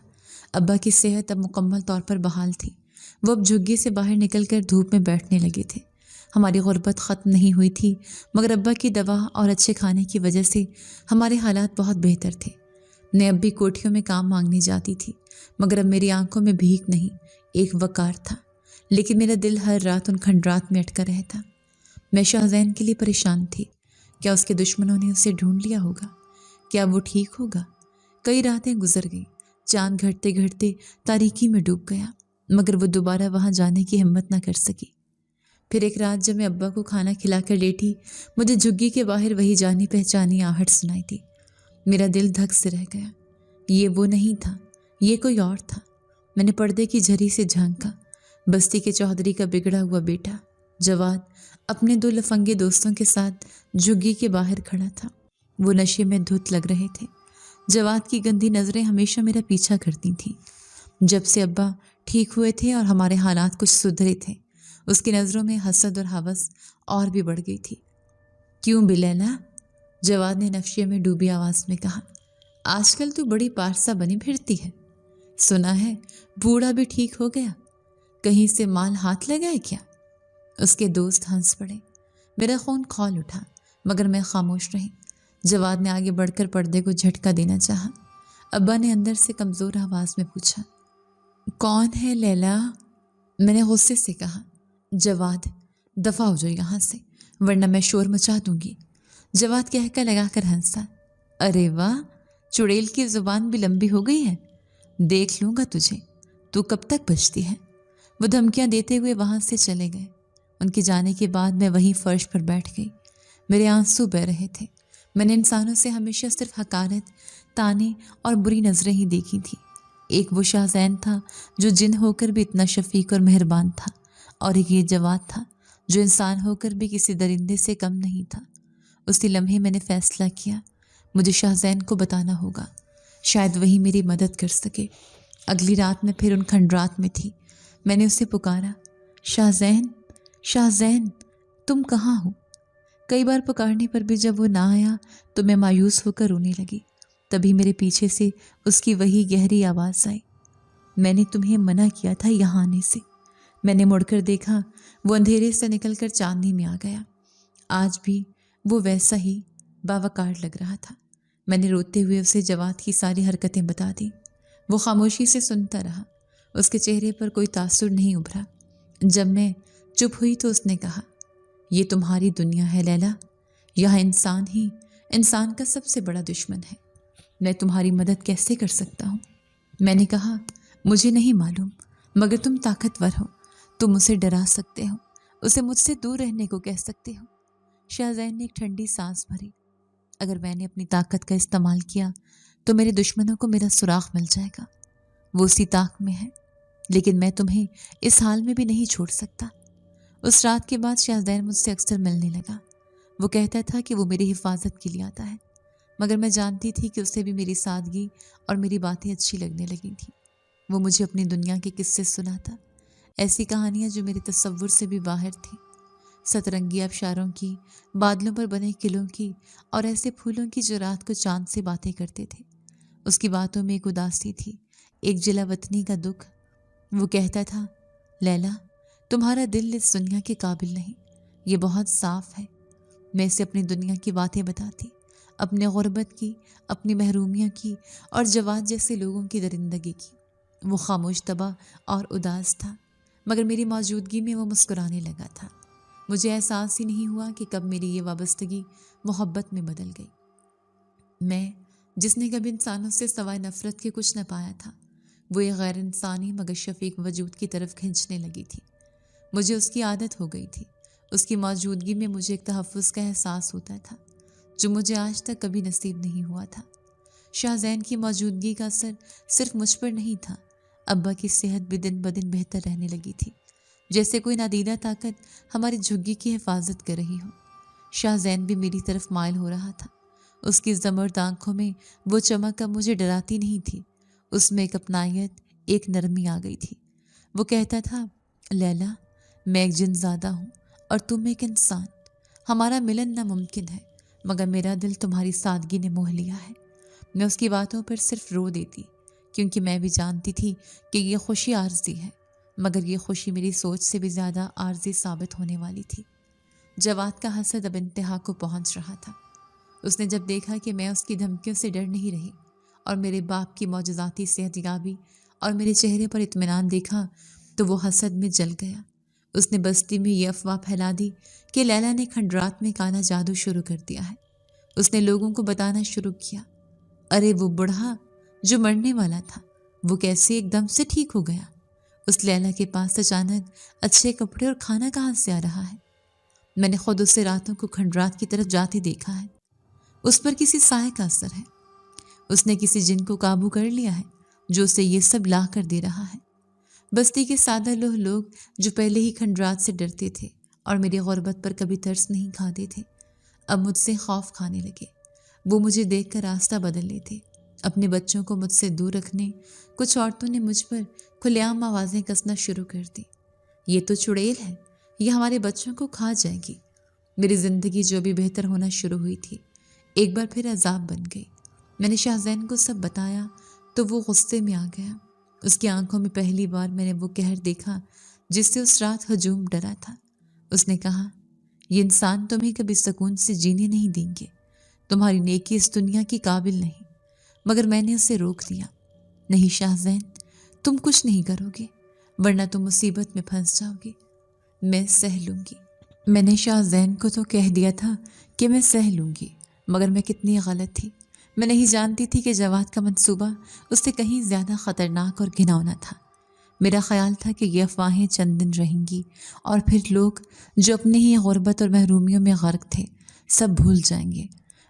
ابا کی صحت اب مکمل طور پر بحال تھی۔ وہ اب جھگی سے باہر نکل کر دھوپ میں بیٹھنے لگے تھے۔ ہماری غربت ختم نہیں ہوئی تھی، مگر ابا کی دوا اور اچھے کھانے کی وجہ سے ہمارے حالات بہت بہتر تھے۔ میں اب بھی کوٹھیوں میں کام مانگنے جاتی تھی، مگر اب میری آنکھوں میں بھیک نہیں، ایک وقار تھا۔ لیکن میرا دل ہر رات ان کھنڈرات میں اٹکا رہتا۔ میں شاہزین کے لیے پریشان تھی۔ کیا اس کے دشمنوں نے اسے ڈھونڈ لیا ہوگا؟ کیا وہ ٹھیک ہوگا؟ کئی راتیں گزر گئیں، چاند گھٹتے گھٹتے تاریکی میں ڈوب گیا، مگر وہ دوبارہ وہاں جانے کی ہمت نہ کر سکی۔ پھر ایک رات جب میں ابا کو کھانا کھلا کر لیٹی، مجھے جھگی کے باہر وہی جانی پہچانی آہٹ سنائی تھی۔ میرا دل دھک سے رہ گیا۔ یہ وہ نہیں تھا، یہ کوئی اور تھا۔ میں نے پردے کی جھری سے جھانکا۔ بستی کے چودھری کا بگڑا ہوا بیٹا جواد اپنے 2 لفنگے دوستوں کے ساتھ جھگی کے باہر کھڑا تھا۔ وہ نشے میں دھت لگ رہے تھے۔ جواد کی گندی نظریں ہمیشہ میرا پیچھا کرتی تھیں۔ جب سے ابا ٹھیک ہوئے تھے اور ہمارے حالات کچھ سدھرے تھے، اس کی نظروں میں حسد اور ہوس اور بھی بڑھ گئی تھی۔ کیوں بلیلا؟ جواد نے نفشے میں ڈوبی آواز میں کہا۔ آج کل تو بڑی پارسا بنی پھرتی ہے۔ سنا ہے بوڑھا بھی ٹھیک ہو گیا، کہیں سے مال ہاتھ لگائے کیا؟ اس کے دوست ہنس پڑے۔ میرا خون کھول اٹھا، مگر میں خاموش رہی۔ جواد نے آگے بڑھ کر پردے کو جھٹکا دینا چاہا۔ ابا نے اندر سے کمزور آواز میں پوچھا، کون ہے لیلا؟ میں نے غصے سے کہا، جواد دفع ہو جاؤ یہاں سے، ورنہ میں شور مچا دوں گی۔ جواد کہہ لگا کر ہنسا، ارے واہ، چڑیل کی زبان بھی لمبی ہو گئی ہے، دیکھ لوں گا تجھے، تو کب تک بچتی ہے؟ وہ دھمکیاں دیتے ہوئے وہاں سے چلے گئے۔ ان کے جانے کے بعد میں وہیں فرش پر بیٹھ گئی۔ میرے آنسو بہہ رہے تھے۔ میں نے انسانوں سے ہمیشہ صرف حقارت، طعنے اور بری نظریں ہی دیکھی تھی۔ ایک وہ شاہزین تھا جو جن ہو کر بھی اتنا شفیق اور مہربان تھا، اور ایک یہ جواد تھا جو انسان ہو کر بھی کسی درندے سے کم نہیں تھا۔ اسی لمحے میں نے فیصلہ کیا، مجھے شاہزین کو بتانا ہوگا، شاید وہی میری مدد کر سکے۔ اگلی رات میں پھر ان کھنڈرات میں تھی۔ میں نے اسے پکارا، شاہزین، شاہزین، تم کہاں ہو؟ کئی بار پکارنے پر بھی جب وہ نہ آیا تو میں مایوس ہو کر رونے لگی۔ تبھی میرے پیچھے سے اس کی وہی گہری آواز آئی، میں نے تمہیں منع کیا تھا یہاں آنے سے۔ میں نے مڑ کر دیکھا، وہ اندھیرے سے نکل کر چاندنی میں آ گیا۔ آج بھی وہ ویسا ہی باوقار لگ رہا تھا۔ میں نے روتے ہوئے اسے جواد کی ساری حرکتیں بتا دیں۔ وہ خاموشی سے سنتا رہا، اس کے چہرے پر کوئی تاثر نہیں ابھرا۔ جب میں چپ ہوئی تو اس نے کہا، یہ تمہاری دنیا ہے لیلا، یہاں انسان ہی انسان کا سب سے بڑا دشمن ہے۔ میں تمہاری مدد کیسے کر سکتا ہوں؟ میں نے کہا، مجھے نہیں معلوم، مگر تم طاقتور ہو، تم اسے ڈرا سکتے ہو، اسے مجھ سے دور رہنے کو کہہ سکتے ہو۔ شاہزین نے ایک ٹھنڈی سانس بھری۔ اگر میں نے اپنی طاقت کا استعمال کیا تو میرے دشمنوں کو میرا سراغ مل جائے گا، وہ اسی طاق میں ہے، لیکن میں تمہیں اس حال میں بھی نہیں چھوڑ سکتا۔ اس رات کے بعد شاہزین مجھ سے اکثر ملنے لگا۔ وہ کہتا تھا کہ وہ میری حفاظت کے لیے آتا ہے، مگر میں جانتی تھی کہ اسے بھی میری سادگی اور میری باتیں اچھی لگنے لگی تھیں۔ وہ مجھے اپنی دنیا کے قصے سناتا، ایسی کہانیاں جو میرے تصور سے بھی باہر تھیں، سترنگی آبشاروں کی، بادلوں پر بنے قلعوں کی، اور ایسے پھولوں کی جو رات کو چاند سے باتیں کرتے تھے۔ اس کی باتوں میں ایک اداسی تھی، ایک جلا وطنی کا دکھ۔ وہ کہتا تھا، لیلا، تمہارا دل اس دنیا کے قابل نہیں، یہ بہت صاف ہے۔ میں اسے اپنی دنیا کی باتیں بتاتی، اپنے غربت کی، اپنی محرومیوں کی، اور جواد جیسے لوگوں کی درندگی کی۔ وہ خاموش طبع اور اداس تھا، مگر میری موجودگی میں وہ مسکرانے لگا تھا۔ مجھے احساس ہی نہیں ہوا کہ کب میری یہ وابستگی محبت میں بدل گئی۔ میں، جس نے کبھی انسانوں سے سوائے نفرت کے کچھ نہ پایا تھا، وہ ایک غیر انسانی مگر شفیق وجود کی طرف کھینچنے لگی تھی۔ مجھے اس کی عادت ہو گئی تھی۔ اس کی موجودگی میں مجھے ایک تحفظ کا احساس ہوتا تھا جو مجھے آج تک کبھی نصیب نہیں ہوا تھا۔ شاہ زین کی موجودگی کا اثر صرف مجھ پر نہیں تھا، ابا کی صحت بھی دن بدن بہتر رہنے لگی تھی، جیسے کوئی نادیدہ طاقت ہماری جھگی کی حفاظت کر رہی ہو۔ شاہ زین بھی میری طرف مائل ہو رہا تھا۔ اس کی زمرد آنکھوں میں وہ چمک اب مجھے ڈراتی نہیں تھی، اس میں ایک اپنائیت، ایک نرمی آ گئی تھی۔ وہ کہتا تھا، لیلا، میں ایک جن زادہ ہوں اور تم ایک انسان، ہمارا ملن ناممکن ہے، مگر میرا دل تمہاری سادگی نے موہ لیا ہے۔ میں اس کی باتوں پر صرف رو دیتی، کیونکہ میں بھی جانتی تھی کہ یہ خوشی عارضی ہے، مگر یہ خوشی میری سوچ سے بھی زیادہ عارضی ثابت ہونے والی تھی۔ جواد کا حسد اب انتہا کو پہنچ رہا تھا۔ اس نے جب دیکھا کہ میں اس کی دھمکیوں سے ڈر نہیں رہی اور میرے باپ کی معجزاتی صحت یابی اور میرے چہرے پر اطمینان دیکھا تو وہ حسد میں جل گیا۔ اس نے بستی میں یہ افواہ پھیلا دی کہ لیلا نے کھنڈرات میں کالا جادو شروع کر دیا ہے۔ اس نے لوگوں کو بتانا شروع کیا، ارے وہ بڑھا جو مرنے والا تھا، وہ کیسے ایک دم سے ٹھیک ہو گیا؟ اس لیلا کے پاس اچانک اچھے کپڑے اور کھانا کہاں سے آ رہا ہے؟ میں نے خود اسے راتوں کو کھنڈرات کی طرف جاتے دیکھا ہے۔ اس پر کسی سائے کا اثر ہے۔ اس نے کسی جن کو قابو کر لیا ہے جو اسے یہ سب لا کر دے رہا ہے۔ بستی کے سادہ لوہ لوگ جو پہلے ہی کھنڈرات سے ڈرتے تھے اور میری غربت پر کبھی ترس نہیں کھاتے تھے، اب مجھ سے خوف کھانے لگے۔ وہ مجھے دیکھ کر راستہ بدل لیتے، اپنے بچوں کو مجھ سے دور رکھنے۔ کچھ عورتوں نے مجھ پر کھلے عام آوازیں کسنا شروع کر دی، یہ تو چڑیل ہے، یہ ہمارے بچوں کو کھا جائے گی۔ میری زندگی جو بھی بہتر ہونا شروع ہوئی تھی ایک بار پھر عذاب بن گئی۔ میں نے شاہ زین کو سب بتایا تو وہ غصے میں آ گیا۔ اس کی آنکھوں میں پہلی بار میں نے وہ قہر دیکھا جس سے اس رات ہجوم ڈرا تھا۔ اس نے کہا، یہ انسان تمہیں کبھی سکون سے جینے نہیں دیں گے، تمہاری نیکی اس دنیا کی قابل نہیں۔ مگر میں نے اسے روک دیا، نہیں شاہ زین، تم کچھ نہیں کرو گے، ورنہ تم مصیبت میں پھنس جاؤ گے، میں سہ لوں گی۔ میں نے شاہ زین کو تو کہہ دیا تھا کہ میں سہ لوں گی، مگر میں کتنی غلط تھی۔ میں نہیں جانتی تھی کہ جواد کا منصوبہ اس سے کہیں زیادہ خطرناک اور گھناؤنا تھا۔ میرا خیال تھا کہ یہ افواہیں چند دن رہیں گی اور پھر لوگ جو اپنے ہی غربت اور محرومیوں میں غرق تھے سب بھول جائیں گے،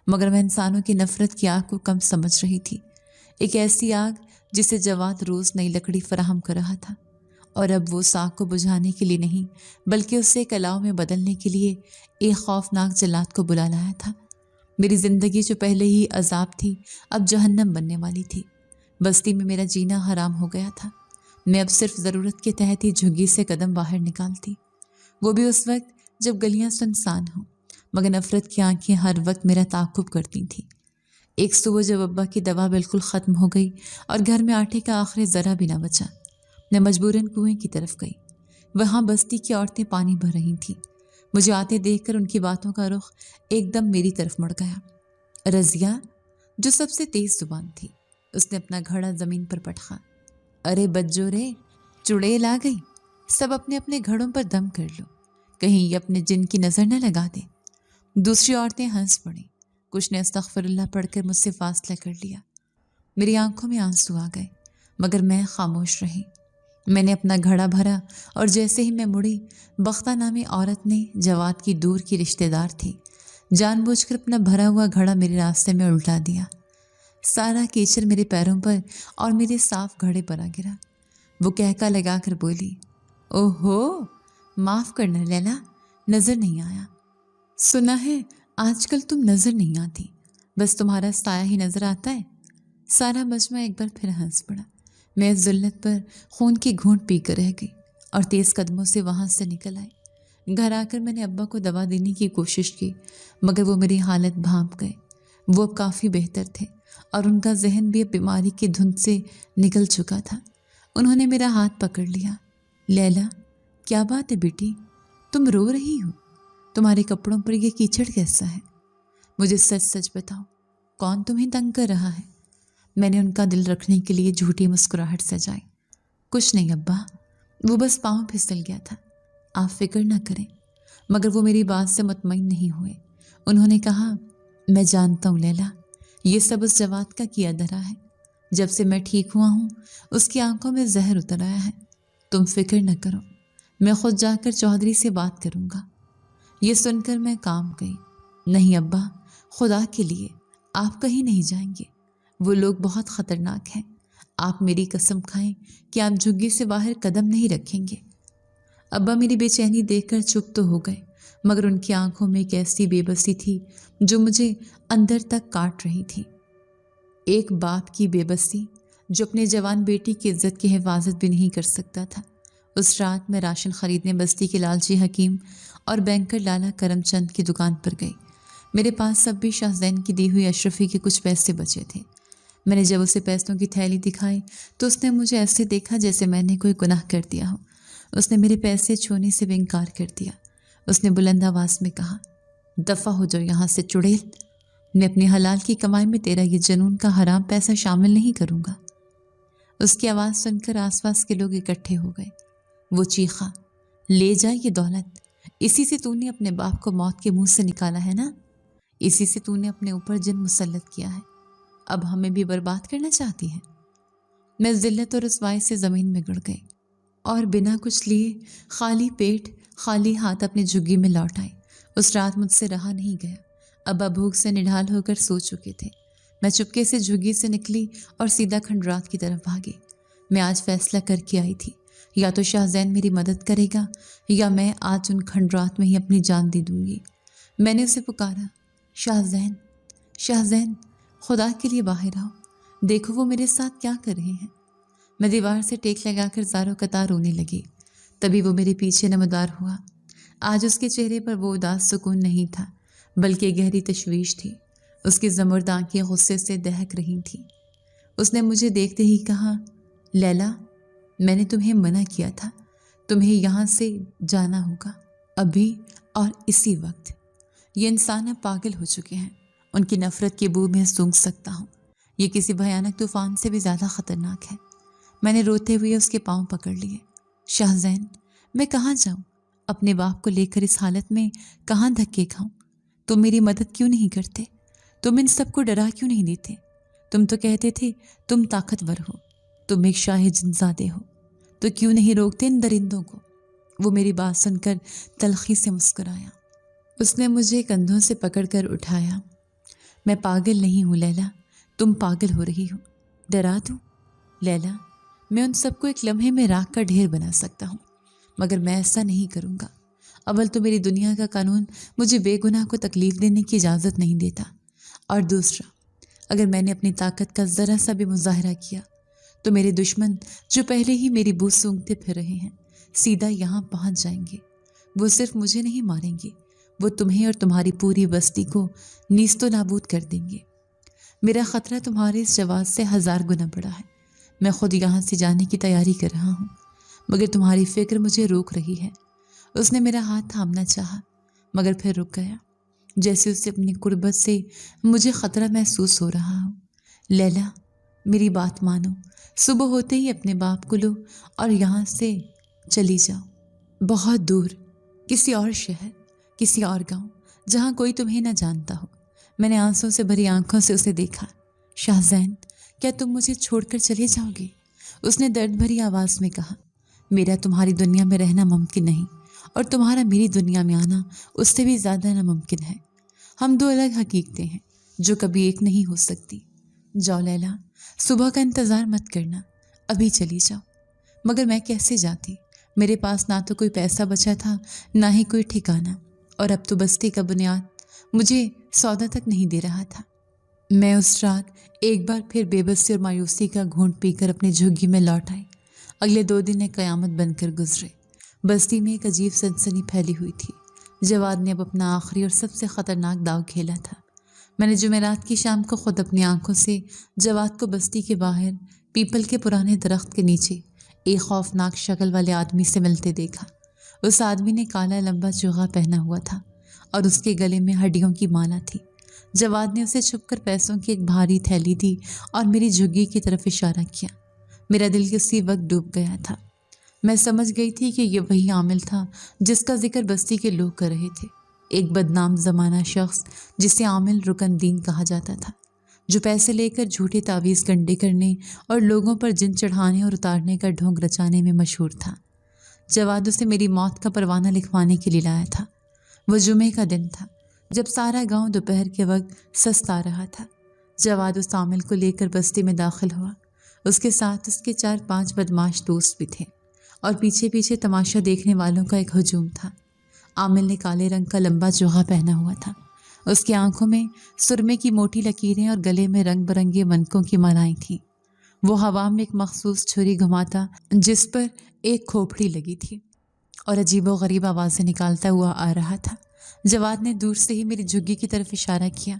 مگر میں انسانوں کی نفرت کی آگ کو کم سمجھ رہی تھی، ایک ایسی آگ جسے جواد روز نئی لکڑی فراہم کر رہا تھا، اور اب وہ اس آگ کو بجھانے کے لیے نہیں بلکہ اسے کلاؤ میں بدلنے کے لیے ایک خوفناک جلاد کو بلا لایا تھا۔ میری زندگی جو پہلے ہی عذاب تھی اب جہنم بننے والی تھی۔ بستی میں میرا جینا حرام ہو گیا تھا۔ میں اب صرف ضرورت کے تحت ہی جھگی سے قدم باہر نکالتی، وہ بھی اس وقت جب گلیاں سنسان ہوں، مگر نفرت کی آنکھیں ہر وقت میرا تعاقب کرتی تھیں۔ ایک صبح جب ابا کی دوا بالکل ختم ہو گئی اور گھر میں آٹے کا آخری ذرا بھی نہ بچا، میں مجبوراً کنویں کی طرف گئی۔ وہاں بستی کی عورتیں پانی بھر رہی تھیں۔ مجھے آتے دیکھ کر ان کی باتوں کا رخ ایک دم میری طرف مڑ گیا۔ رضیہ، جو سب سے تیز زبان تھی، اس نے اپنا گھڑا زمین پر پٹخا، ارے بجو رے، چڑیل آ گئی، سب اپنے اپنے گھڑوں پر دم کر لو، کہیں یہ اپنے جن کی نظر نہ لگا دے۔ دوسری عورتیں ہنس پڑیں، کچھ نے استغفر اللہ پڑھ کر مجھ سے فاصلہ کر لیا۔ میری آنکھوں میں آنسو آ گئے، مگر میں خاموش رہی۔ میں نے اپنا گھڑا بھرا اور جیسے ہی میں مڑی، بختہ نامی عورت نے، جواد کی دور کی رشتہ دار تھی، جان بوجھ کر اپنا بھرا ہوا گھڑا میرے راستے میں الٹا دیا۔ سارا کیچڑ میرے پیروں پر اور میرے صاف گھڑے پر آ گرا۔ وہ کہکا لگا کر بولی، اوہ ہو، معاف کرنا لیلا، نظر نہیں آیا۔ سنا ہے آج کل تم نظر نہیں آتی، بس تمہارا سایہ ہی نظر آتا ہے۔ سارا مجمع ایک بار پھر ہنس پڑا۔ میں اس ذلت پر خون کی گھونٹ پی کر رہ گئی اور تیز قدموں سے وہاں سے نکل آئی۔ گھر آ کر میں نے ابا کو دوا دینے کی کوشش کی، مگر وہ میری حالت بھانپ گئے۔ وہ اب کافی بہتر تھے اور ان کا ذہن بھی اب بیماری کی دھند سے نکل چکا تھا۔ انہوں نے میرا ہاتھ پکڑ لیا۔ لیلا، کیا بات ہے بیٹی، تم رو رہی ہو؟ تمہارے کپڑوں پر یہ کیچڑ کیسا ہے؟ مجھے سچ سچ بتاؤ، کون تمہیں تنگ کر رہا ہے؟ میں نے ان کا دل رکھنے کے لیے جھوٹی مسکراہٹ سجائی۔ کچھ نہیں ابا، وہ بس پاؤں پھسل گیا تھا، آپ فکر نہ کریں۔ مگر وہ میری بات سے مطمئن نہیں ہوئے۔ انہوں نے کہا، میں جانتا ہوں لیلا، یہ سب اس جواد کا کیا دھرا ہے، جب سے میں ٹھیک ہوا ہوں اس کی آنکھوں میں زہر اتر آیا ہے۔ تم فکر نہ کرو، میں خود جا کر چودھری سے بات کروں گا۔ یہ سن کر میں کانپ گئی۔ نہیں ابا، خدا کے لیے آپ کہیں نہیں جائیں گے، وہ لوگ بہت خطرناک ہیں۔ آپ میری قسم کھائیں کہ آپ جھگی سے باہر قدم نہیں رکھیں گے۔ ابا میری بے چینی دیکھ کر چپ تو ہو گئے، مگر ان کی آنکھوں میں ایک ایسی بے بسی تھی جو مجھے اندر تک کاٹ رہی تھی۔ ایک باپ کی بے بسی جو اپنے جوان بیٹی کی عزت کی حفاظت بھی نہیں کر سکتا تھا۔ اس رات میں راشن خریدنے بستی کے لالچی حکیم اور بینکر لالا کرم چند کی دکان پر گئی۔ میرے پاس سب بھی شاہ زین کی دی ہوئی اشرفی کے کچھ پیسے بچے تھے۔ میں نے جب اسے پیسوں کی تھیلی دکھائی تو اس نے مجھے ایسے دیکھا جیسے میں نے کوئی گناہ کر دیا ہو۔ اس نے میرے پیسے چھونے سے بھی انکار کر دیا۔ اس نے بلند آواز میں کہا، دفع ہو جاؤ یہاں سے چڑیل، میں اپنی حلال کی کمائی میں تیرا یہ جنون کا حرام پیسہ شامل نہیں کروں گا۔ اس کی آواز سن کر آس پاس کے لوگ اکٹھے ہو گئے۔ وہ چیخا، لے جا یہ دولت، اسی سے تو نے اپنے باپ کو موت کے منہ سے نکالا ہے نا، اسی سے تو نے اپنے اوپر جن مسلط کیا ہے، اب ہمیں بھی برباد کرنا چاہتی ہے۔ میں ذلت اور رسوائی سے زمین میں گڑ گئی اور بنا کچھ لیے خالی پیٹ خالی ہاتھ اپنی جھگی میں لوٹ آئی۔ اس رات مجھ سے رہا نہیں گیا۔ ابا بھوک سے نڈھال ہو کر سو چکے تھے۔ میں چپکے سے جھگی سے نکلی اور سیدھا کھنڈرات کی طرف بھاگی۔ میں آج فیصلہ کر کے آئی تھی، یا تو شاہ زین میری مدد کرے گا یا میں آج ان کھنڈرات میں ہی اپنی جان دے دوں گی۔ میں نے اسے پکارا، شاہ زین، شاہ زین، خدا کے لیے باہر آؤ، دیکھو وہ میرے ساتھ کیا کر رہے ہیں۔ میں دیوار سے ٹیک لگا کر زاروں قطار رونے لگی۔ تبھی وہ میرے پیچھے نمودار ہوا۔ آج اس کے چہرے پر وہ اداس سکون نہیں تھا، بلکہ گہری تشویش تھی۔ اس کی زمرد آنکھیں غصے سے دہک رہی تھیں۔ اس نے مجھے دیکھتے ہی کہا، لیلا، میں نے تمہیں منع کیا تھا، تمہیں یہاں سے جانا ہوگا، ابھی اور اسی وقت۔ یہ انسان اب پاگل ہو چکے ہیں، ان کی نفرت کی بو میں سونگھ سکتا ہوں۔ یہ کسی بھیانک طوفان سے بھی زیادہ خطرناک ہے۔ میں نے روتے ہوئے اس کے پاؤں پکڑ لیے۔ شاہ زین، میں کہاں جاؤں؟ اپنے باپ کو لے کر اس حالت میں کہاں دھکے کھاؤں؟ تم میری مدد کیوں نہیں کرتے؟ تم ان سب کو ڈرا کیوں نہیں دیتے؟ تم تو کہتے تھے تم طاقتور ہو، تم ایک شاہ جنزادے ہو، تو کیوں نہیں روکتے ان درندوں کو؟ وہ میری بات سن کر تلخی سے مسکرایا۔ اس نے مجھے کندھوں سے پکڑ کر اٹھایا۔ میں پاگل نہیں ہوں لیلا، تم پاگل ہو رہی ہو۔ ڈرا دوں؟ لیلا، میں ان سب کو ایک لمحے میں راکھ کا ڈھیر بنا سکتا ہوں، مگر میں ایسا نہیں کروں گا۔ اول تو میری دنیا کا قانون مجھے بے گناہ کو تکلیف دینے کی اجازت نہیں دیتا، اور دوسرا، اگر میں نے اپنی طاقت کا ذرا سا بھی مظاہرہ کیا تو میرے دشمن جو پہلے ہی میری بو سونگتے پھر رہے ہیں سیدھا یہاں پہنچ جائیں گے۔ وہ صرف مجھے نہیں ماریں گے، وہ تمہیں اور تمہاری پوری بستی کو نیست و نابود کر دیں گے۔ میرا خطرہ تمہارے اس جواز سے 1000 گنا بڑا ہے۔ میں خود یہاں سے جانے کی تیاری کر رہا ہوں، مگر تمہاری فکر مجھے روک رہی ہے۔ اس نے میرا ہاتھ تھامنا چاہا، مگر پھر رک گیا، جیسے اسے اپنی قربت سے مجھے خطرہ محسوس ہو رہا ہو۔ لیلا، میری بات مانو، صبح ہوتے ہی اپنے باپ کو لو اور یہاں سے چلی جاؤ، بہت دور، کسی اور شہر، کسی اور گاؤں، جہاں کوئی تمہیں نہ جانتا ہو۔ میں نے آنسوں سے بھری آنکھوں سے اسے دیکھا۔ شاہ زین، کیا تم مجھے چھوڑ کر چلے جاؤ گے؟ اس نے درد بھری آواز میں کہا، میرا تمہاری دنیا میں رہنا ممکن نہیں، اور تمہارا میری دنیا میں آنا اس سے بھی زیادہ ناممکن ہے۔ ہم دو الگ حقیقتیں ہیں جو کبھی ایک نہیں ہو سکتی۔ جاؤ لیلا، صبح کا انتظار مت کرنا، ابھی چلی جاؤ۔ مگر میں کیسے جاتی؟ میرے پاس نہ تو کوئی پیسہ بچا تھا، نہ ہی کوئی ٹھکانہ، اور اب تو بستی کا بنیاد مجھے سودا تک نہیں دے رہا تھا۔ میں اس رات ایک بار پھر بے بسی اور مایوسی کا گھونٹ پی کر اپنی جھگی میں لوٹ آئی۔ اگلے 2 دن ایک قیامت بن کر گزرے۔ بستی میں ایک عجیب سنسنی پھیلی ہوئی تھی۔ جواد نے اب اپنا آخری اور سب سے خطرناک داؤ کھیلا تھا۔ میں نے جمعرات کی شام کو خود اپنی آنکھوں سے جواد کو بستی کے باہر پیپل کے پرانے درخت کے نیچے ایک خوفناک شکل والے آدمی سے ملتے دیکھا۔ اس آدمی نے کالا لمبا چوغا پہنا ہوا تھا اور اس کے گلے میں ہڈیوں کی مالا تھی۔ جواد نے اسے چھپ کر پیسوں کی ایک بھاری تھیلی دی اور میری جھگی کی طرف اشارہ کیا۔ میرا دل اسی وقت ڈوب گیا تھا۔ میں سمجھ گئی تھی کہ یہ وہی عامل تھا جس کا ذکر بستی کے لوگ کر رہے تھے، ایک بدنام زمانہ شخص جسے عامل رکن دین کہا جاتا تھا۔ جو پیسے لے کر جھوٹے تعویذ گنڈے کرنے اور لوگوں پر جن چڑھانے اور اتارنے کا ڈھونگ رچانے میں مشہور تھا۔ جواد اسے میری موت کا پروانہ لکھوانے کے لیے لایا تھا۔ وہ جمعے کا دن تھا جب سارا گاؤں دوپہر کے وقت سستا رہا تھا۔ جواد اس عامل کو لے کر بستی میں داخل ہوا۔ اس کے ساتھ اس کے 4-5 بدماش دوست بھی تھے اور پیچھے پیچھے تماشا دیکھنے والوں کا ایک ہجوم تھا۔ عامل نے کالے رنگ کا لمبا جوغا پہنا ہوا تھا۔ اس کی آنکھوں میں سرمے کی موٹی لکیریں اور گلے میں رنگ برنگے منکوں کی مالائیں تھیں۔ وہ ہوا میں ایک مخصوص چھری گھماتا جس پر ایک کھوپڑی لگی تھی اور عجیب و غریب آوازیں نکالتا ہوا آ رہا تھا۔ جواد نے دور سے ہی میری جھگی کی طرف اشارہ کیا۔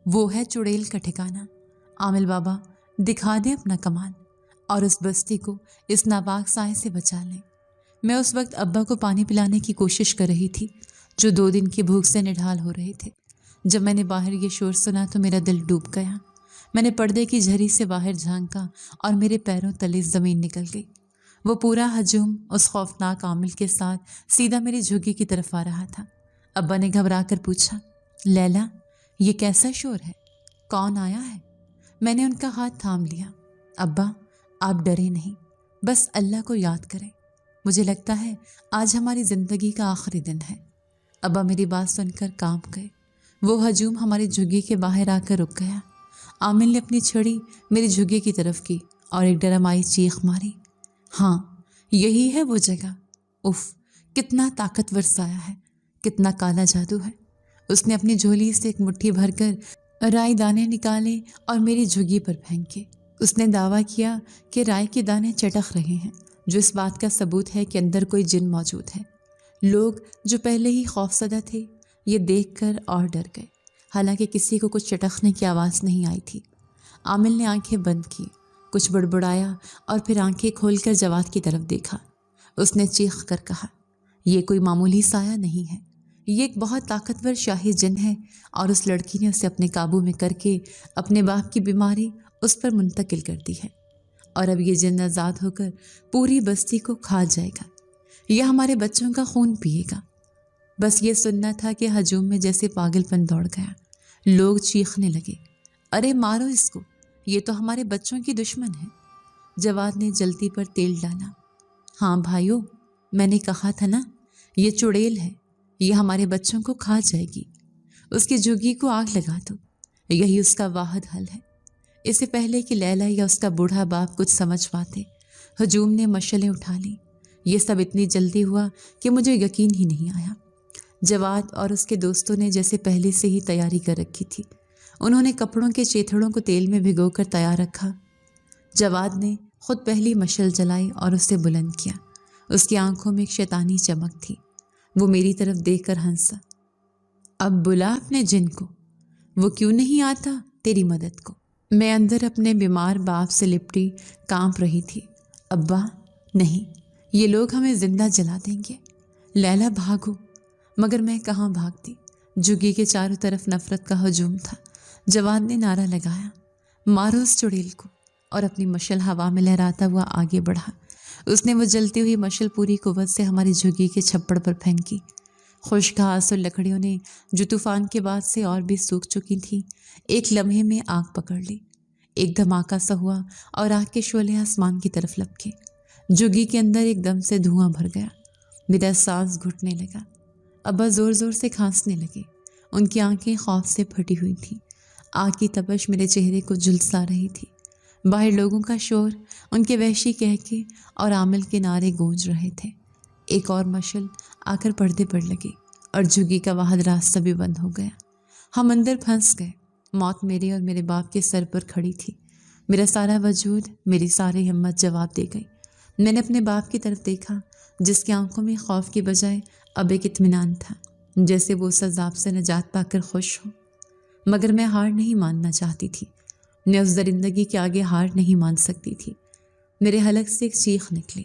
وہ ہے چڑیل کا ٹھکانہ۔ عامل بابا دکھا دیں اپنا کمال اور اس بستی کو اس ناپاک سائے سے بچا لیں۔ میں اس وقت ابا کو پانی پلانے کی کوشش کر رہی تھی جو 2 دن کی بھوک سے نڈھال ہو رہے تھے۔ جب میں نے باہر یہ شور سنا تو میرا دل ڈوب گیا۔ میں نے پردے کی جھری سے باہر جھانکا اور میرے پیروں تلے زمین نکل گئی۔ وہ پورا ہجوم اس خوفناک عامل کے ساتھ سیدھا میری جھگی کی طرف آ رہا تھا۔ ابا نے گھبرا کر پوچھا، لیلا یہ کیسا شور ہے؟ کون آیا ہے؟ میں نے ان کا ہاتھ تھام لیا۔ ابا آپ ڈرے نہیں، بس اللہ کو یاد کریں۔ مجھے لگتا ہے آج ہماری زندگی کا آخری دن ہے۔ ابا میری بات سن کر کانپ گئے۔ وہ ہجوم ہماری جھگی کے باہر آ کر رک گیا۔ عامل نے اپنی چھڑی میری جھگی کی طرف کی اور ایک ڈرمائی چیخ ماری۔ ہاں یہی ہے وہ جگہ۔ اف کتنا طاقتور سایہ ہے، کتنا کالا جادو ہے۔ اس نے اپنی جھولی سے ایک مٹھی بھر کر رائی دانے نکالے اور میری جھگی پر پھینکے۔ اس نے دعویٰ کیا کہ رائی کے دانے چٹخ رہے ہیں، جو اس بات کا ثبوت ہے کہ اندر کوئی جن موجود ہے۔ لوگ جو پہلے ہی خوفزدہ تھے یہ دیکھ کر اور ڈر گئے، حالانکہ کسی کو کچھ چٹخنے کی آواز نہیں آئی تھی۔ عامل نے آنکھیں بند کی، کچھ بڑبڑایا اور پھر آنکھیں کھول کر جواد کی طرف دیکھا۔ اس نے چیخ کر کہا، یہ کوئی معمولی سایہ نہیں ہے، یہ ایک بہت طاقتور شاہی جن ہے اور اس لڑکی نے اسے اپنے قابو میں کر کے اپنے باپ کی بیماری اس پر منتقل کر دی ہے، اور اب یہ جن آزاد ہو کر پوری بستی کو کھا جائے گا، یہ ہمارے بچوں کا خون پیے گا۔ بس یہ سننا تھا کہ ہجوم میں جیسے پاگل پن دوڑ گیا۔ لوگ چیخنے لگے، ارے مارو اس کو، یہ تو ہمارے بچوں کی دشمن ہے۔ جواد نے جلتی پر تیل ڈالا۔ ہاں بھائیو، میں نے کہا تھا نا، یہ چڑیل ہے، یہ ہمارے بچوں کو کھا جائے گی۔ اس کی جھگی کو آگ لگا دو، یہی اس کا واحد حل ہے۔ اس سے پہلے کہ لیلا یا اس کا بوڑھا باپ کچھ سمجھ پاتے، ہجوم نے مشعلیں اٹھا لیں۔ یہ سب اتنی جلدی ہوا کہ مجھے یقین ہی نہیں آیا۔ جواد اور اس کے دوستوں نے جیسے پہلے سے ہی تیاری کر رکھی تھی۔ انہوں نے کپڑوں کے چیتھڑوں کو تیل میں بھگو کر تیار رکھا۔ جواد نے خود پہلی مشعل جلائی اور اسے بلند کیا۔ اس کی آنکھوں میں ایک شیطانی چمک تھی۔ وہ میری طرف دیکھ کر ہنسا۔ اب بلا اپنے جن کو، وہ کیوں نہیں آتا تیری مدد کو؟ میں اندر اپنے بیمار باپ سے لپٹی کانپ رہی تھی۔ ابا نہیں، یہ لوگ ہمیں زندہ جلا دیں گے۔ لیلا بھاگو، مگر میں کہاں بھاگتی؟ جھگی کے چاروں طرف نفرت کا ہجوم تھا۔ جواد نے نعرہ لگایا، مارو اس چڑیل کو، اور اپنی مشعل ہوا میں لہراتا ہوا آگے بڑھا۔ اس نے وہ جلتی ہوئی مشعل پوری قوت سے ہماری جھگی کے چھپڑ پر پھینکی۔ خشک گھاس اور لکڑیوں نے جو طوفان کے بعد سے اور بھی سوکھ چکی تھیں، ایک لمحے میں آگ پکڑ لی۔ ایک دھماکہ سا ہوا اور آگ کے شعلے آسمان کی طرف لپکے۔ جھگی کے اندر ایک دم سے دھواں بھر گیا۔ میرا سانس گھٹنے لگا۔ ابا زور زور سے کھانسنے لگے۔ ان کی آنکھیں خوف سے پھٹی ہوئی تھیں۔ آگ کی تپش میرے چہرے کو جھلسا رہی تھی۔ باہر لوگوں کا شور، ان کے وحشی کہکے اور عامل کے نعرے گونج رہے تھے۔ ایک اور مشعل آ کر پردے پر لگی اور جھگی کا واحد راستہ بھی بند ہو گیا۔ ہم اندر پھنس گئے۔ موت میرے اور میرے باپ کے سر پر کھڑی تھی۔ میرا سارا وجود، میری ساری ہمت جواب دے گئی۔ میں نے اپنے باپ کی طرف دیکھا، جس کی آنکھوں میں خوف کی بجائے اب ایک اطمینان تھا، جیسے وہ اس عذاب سے نجات پا کر خوش ہو۔ مگر میں ہار نہیں ماننا چاہتی تھی۔ میں اس درندگی کے آگے ہار نہیں مان سکتی تھی۔ میرے حلق سے ایک چیخ نکلی،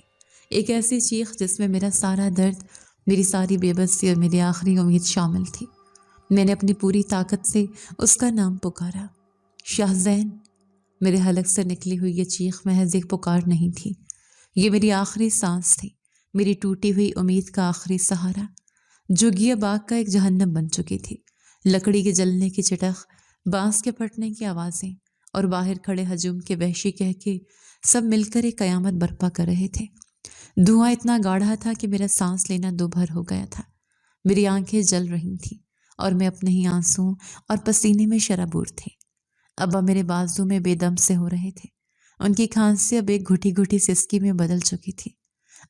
ایک ایسی چیخ جس میں میرا سارا درد، میری ساری بے بسی اور میری آخری امید شامل تھی۔ میں نے اپنی پوری طاقت سے اس کا نام پکارا، شاہ زین۔ میرے حلق سے نکلی ہوئی یہ چیخ محض ایک پکار نہیں تھی، یہ میری آخری سانس تھی، میری ٹوٹی ہوئی امید کا آخری سہارا۔ جھگی باغ کا ایک جہنم بن چکی تھی۔ لکڑی کے جلنے کی چٹخ بانس کے پھٹنے کی آوازیں اور باہر کھڑے ہجوم کے وحشی کہہ کے سب مل کر ایک قیامت برپا کر رہے تھے۔ دھواں اتنا گاڑھا تھا کہ میرا سانس لینا دوبھر ہو گیا تھا۔ میری آنکھیں جل رہی تھیں اور میں اپنے ہی آنسوں اور پسینے میں شرابور تھی۔ ابا میرے بازو میں بے دم سے ہو رہے تھے۔ ان کی کھانسی اب ایک گھٹی گھٹی سسکی میں بدل چکی تھی۔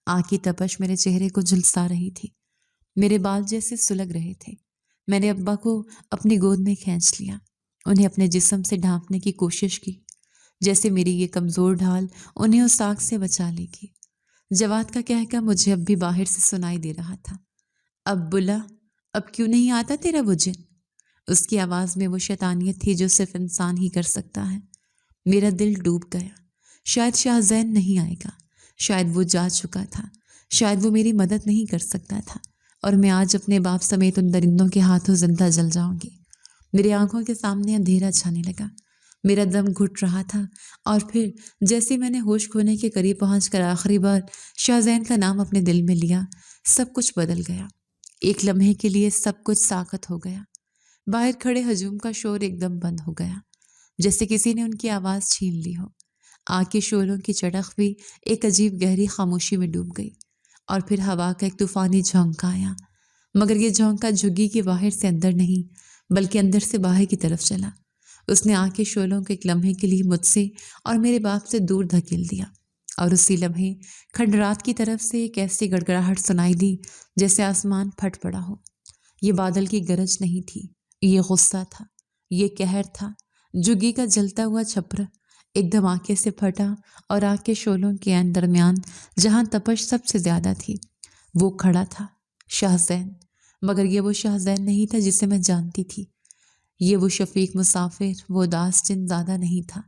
آگ کی تپش میرے چہرے کو جھلسا رہی تھی۔ میرے بال جیسے سلگ رہے تھے۔ میں نے ابا کو اپنی گود میں کھینچ لیا، انہیں اپنے جسم سے ڈھانپنے کی کوشش کی، جیسے میری یہ کمزور ڈھال انہیں اس آگ سے بچا لے گی۔ جواد کا کہکا مجھے اب بھی باہر سے سنائی دے رہا تھا۔ اب بلا، اب کیوں نہیں آتا تیرا وہ جن؟ اس کی آواز میں وہ شیطانیت تھی جو صرف انسان ہی کر سکتا ہے۔ میرا دل ڈوب گیا۔ شاید شاہ زین نہیں آئے گا، شاید وہ جا چکا تھا، شاید وہ میری مدد نہیں کر سکتا تھا، اور میں آج اپنے باپ سمیت ان درندوں کے ہاتھوں زندہ جل جاؤں گی۔ میری آنکھوں کے سامنے اندھیرا چھانے لگا، میرا دم گھٹ رہا تھا، اور پھر جیسے میں نے ہوش کھونے کے قریب پہنچ کر آخری بار شاہ زین کا نام اپنے دل میں لیا، سب کچھ بدل گیا۔ ایک لمحے کے لیے سب کچھ ساکت ہو گیا۔ باہر کھڑے ہجوم کا شور ایک دم بند ہو گیا، جیسے کسی نے ان کی آواز چھین لی ہو۔ آگ کے شعلوں کی چڑخ بھی ایک عجیب گہری خاموشی میں ڈوب گئی، اور پھر ہوا کا ایک طوفانی جھونکا آیا، مگر یہ جھونکا جھگی کے باہر سے اندر نہیں بلکہ اندر سے باہر کی طرف چلا۔ اس نے آگ کے شعلوں کو ایک لمحے کے لیے مجھ سے اور میرے باپ سے دور دھکیل دیا، اور اسی لمحے کھنڈرات کی طرف سے ایک ایسی گڑگڑاہٹ سنائی دی جیسے آسمان پھٹ پڑا ہو۔ یہ بادل کی گرج نہیں تھی، یہ غصہ تھا، یہ قہر تھا۔ جھگی کا جلتا ہوا چھپر ایک دھماکے سے پھٹا، اور آگ کے شعلوں کے عین درمیان جہاں تپش سب سے زیادہ تھی وہ کھڑا تھا شاہ زین، مگر یہ وہ شاہ زین نہیں تھا جسے میں جانتی تھی۔ یہ وہ شفیق مسافر، وہ اداس جن زیادہ نہیں تھا۔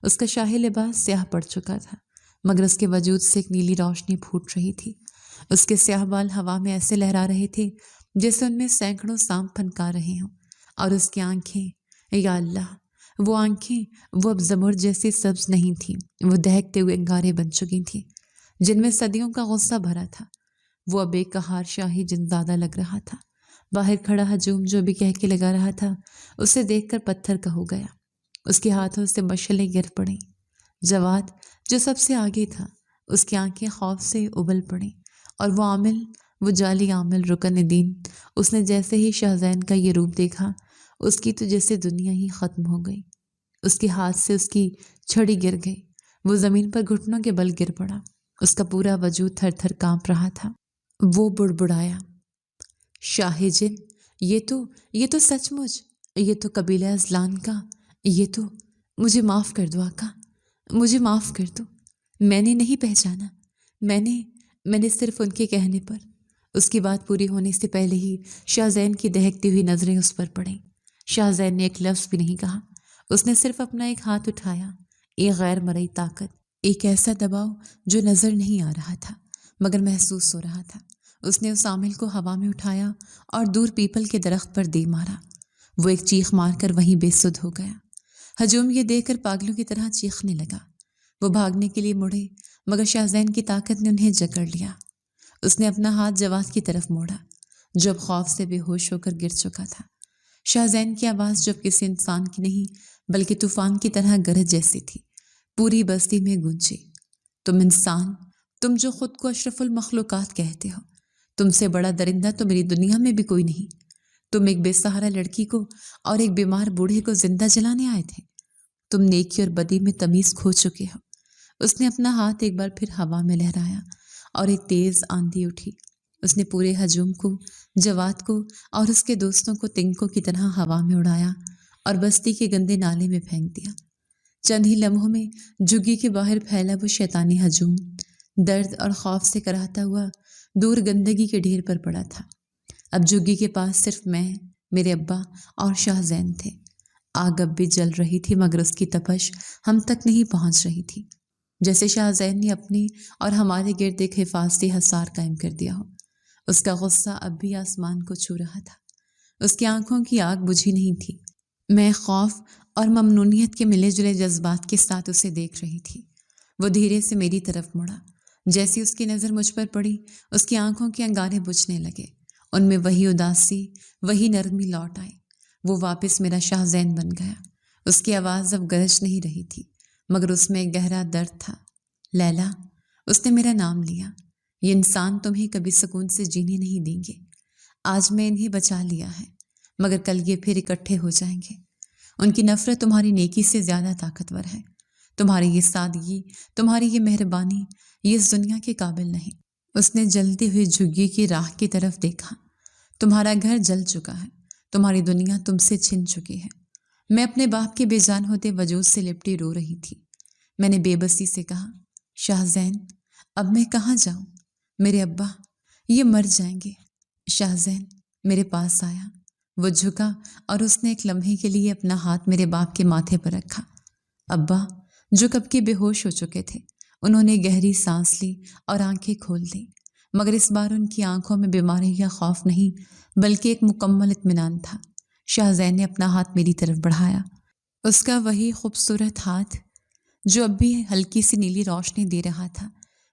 اس کا شاہی لباس سیاہ پڑ چکا تھا، مگر اس کے وجود سے ایک نیلی روشنی پھوٹ رہی تھی۔ اس کے سیاہ بال ہوا میں ایسے لہرا رہے تھے جیسے ان میں سینکڑوں سانپ پھنکا رہے ہوں، اور اس کی آنکھیں، یا اللہ، وہ آنکھیں وہ اب زمرد جیسی سبز نہیں تھیں، وہ دہکتے ہوئے انگارے بن چکی تھیں جن میں صدیوں کا غصہ بھرا تھا۔ وہ اب ایک قہار شاہی جن زیادہ لگ رہا تھا۔ باہر کھڑا ہجوم جو بھی کہہ کے لگا رہا تھا، اسے دیکھ کر پتھر کا ہو گیا۔ اس کے ہاتھوں سے مشعلیں گر پڑیں۔ جواد جو سب سے آگے تھا، اس کی آنکھیں خوف سے ابل پڑیں، اور وہ جعلی عامل رکن دین، اس نے جیسے ہی شاہ زین کا یہ روپ دیکھا، اس کی تو جیسے دنیا ہی ختم ہو گئی۔ اس کے ہاتھ سے اس کی چھڑی گر گئی، وہ زمین پر گھٹنوں کے بل گر پڑا، اس کا پورا وجود تھر تھر کانپ رہا تھا۔ وہ بڑبڑایا، شاہ جن، یہ تو سچ مچ، یہ تو قبیلہ ازلان کا، یہ تو، مجھے معاف کر دو آقا، مجھے معاف کر دو، میں نے نہیں پہچانا، میں نے صرف ان کے کہنے پر۔ اس کی بات پوری ہونے سے پہلے ہی شاہ زین کی دہکتی ہوئی نظریں اس پر پڑیں۔ شاہ زین نے ایک لفظ بھی نہیں کہا، اس نے صرف اپنا ایک ہاتھ اٹھایا، ایک غیر مرئی طاقت، ایک ایسا دباؤ جو نظر نہیں آ رہا تھا مگر محسوس ہو رہا تھا۔ اس نے اس عامل کو ہوا میں اٹھایا اور دور پیپل کے درخت پر دے مارا۔ وہ ایک چیخ مار کر وہیں بے سدھ ہو گیا۔ ہجوم یہ دیکھ کر پاگلوں کی طرح چیخنے لگا۔ وہ بھاگنے کے لیے مڑے، مگر شاہ زین کی طاقت نے انہیں جکڑ لیا۔ اس نے اپنا ہاتھ جواد کی طرف موڑا، جو اب خوف سے بے ہوش ہو کر گر چکا تھا۔ شاہ زین کی آواز جو کسی انسان کی نہیں بلکہ طوفان کی طرح گرج جیسی تھی، پوری بستی میں گونجی۔ تم انسان، تم جو خود کو اشرف المخلوقات کہتے ہو، تم سے بڑا درندہ تو میری دنیا میں بھی کوئی نہیں۔ تم ایک بے سہارا لڑکی کو اور ایک بیمار بوڑھے کو زندہ جلانے آئے تھے۔ تم نیکی اور بدی میں تمیز کھو چکے ہو۔ اس نے اپنا ہاتھ ایک بار پھر ہوا میں لہرایا اور ایک تیز آندھی اٹھی۔ اس نے پورے ہجوم کو، جواد کو اور اس کے دوستوں کو تنکوں کی طرح ہوا میں اڑایا اور بستی کے گندے نالے میں پھینک دیا۔ چند ہی لمحوں میں جھگی کے باہر پھیلا وہ شیطانی ہجوم درد اور خوف سے کراہتا ہوا دور گندگی کے ڈھیر پر پڑا تھا۔ اب جھگی کے پاس صرف میں، میرے ابا اور شاہ زین تھے۔ آگ اب بھی جل رہی تھی مگر اس کی تپش ہم تک نہیں پہنچ رہی تھی، جیسے شاہ زین نے اپنے اور ہمارے گرد ایک حفاظتی حصار قائم کر دیا ہو۔ اس کا غصہ اب بھی آسمان کو چھو رہا تھا۔ اس کی آنکھوں کی آگ بجھی نہیں تھی۔ میں خوف اور ممنونیت کے ملے جلے جذبات کے ساتھ اسے دیکھ رہی تھی۔ وہ دھیرے سے میری طرف مڑا۔ جیسی اس کی نظر مجھ پر پڑی، اس کی آنکھوں کے انگارے بجھنے لگے، ان میں وہی اداسی، وہی نرمی لوٹ آئی۔ وہ واپس میرا شاہ زین بن گیا۔ اس کی آواز اب گرج نہیں رہی تھی، مگر اس میں ایک گہرا درد تھا۔ لیلا، اس نے میرا نام لیا۔ یہ انسان تمہیں کبھی سکون سے جینے نہیں دیں گے۔ آج میں انہیں بچا لیا ہے، مگر کل یہ پھر اکٹھے ہو جائیں گے۔ ان کی نفرت تمہاری نیکی سے زیادہ طاقتور ہے۔ تمہاری یہ سادگی، تمہاری یہ مہربانی، یہ اس دنیا کے قابل نہیں۔ اس نے جلتی ہوئی جھگی کی راہ کی طرف دیکھا۔ تمہارا گھر جل چکا ہے، تمہاری دنیا تم سے چھن چکی ہے۔ میں اپنے باپ کے بے جان ہوتے وجود سے لپٹی رو رہی تھی۔ میں نے بے بسی سے کہا، شاہ زین، اب میں کہاں جاؤں؟ میرے ابا یہ مر جائیں گے۔ شاہ زین میرے پاس آیا۔ وہ جھکا اور اس نے ایک لمحے کے لیے اپنا ہاتھ میرے باپ کے ماتھے پر رکھا۔ ابا، جو کب کے بے ہوش ہو چکے تھے، انہوں نے گہری سانس لی اور آنکھیں کھول دیں، مگر اس بار ان کی آنکھوں میں بیماری یا خوف نہیں، بلکہ ایک مکمل اطمینان تھا۔ شاہ زین نے اپنا ہاتھ میری طرف بڑھایا، اس کا وہی خوبصورت ہاتھ جو اب بھی ہلکی سی نیلی روشنی دے رہا تھا۔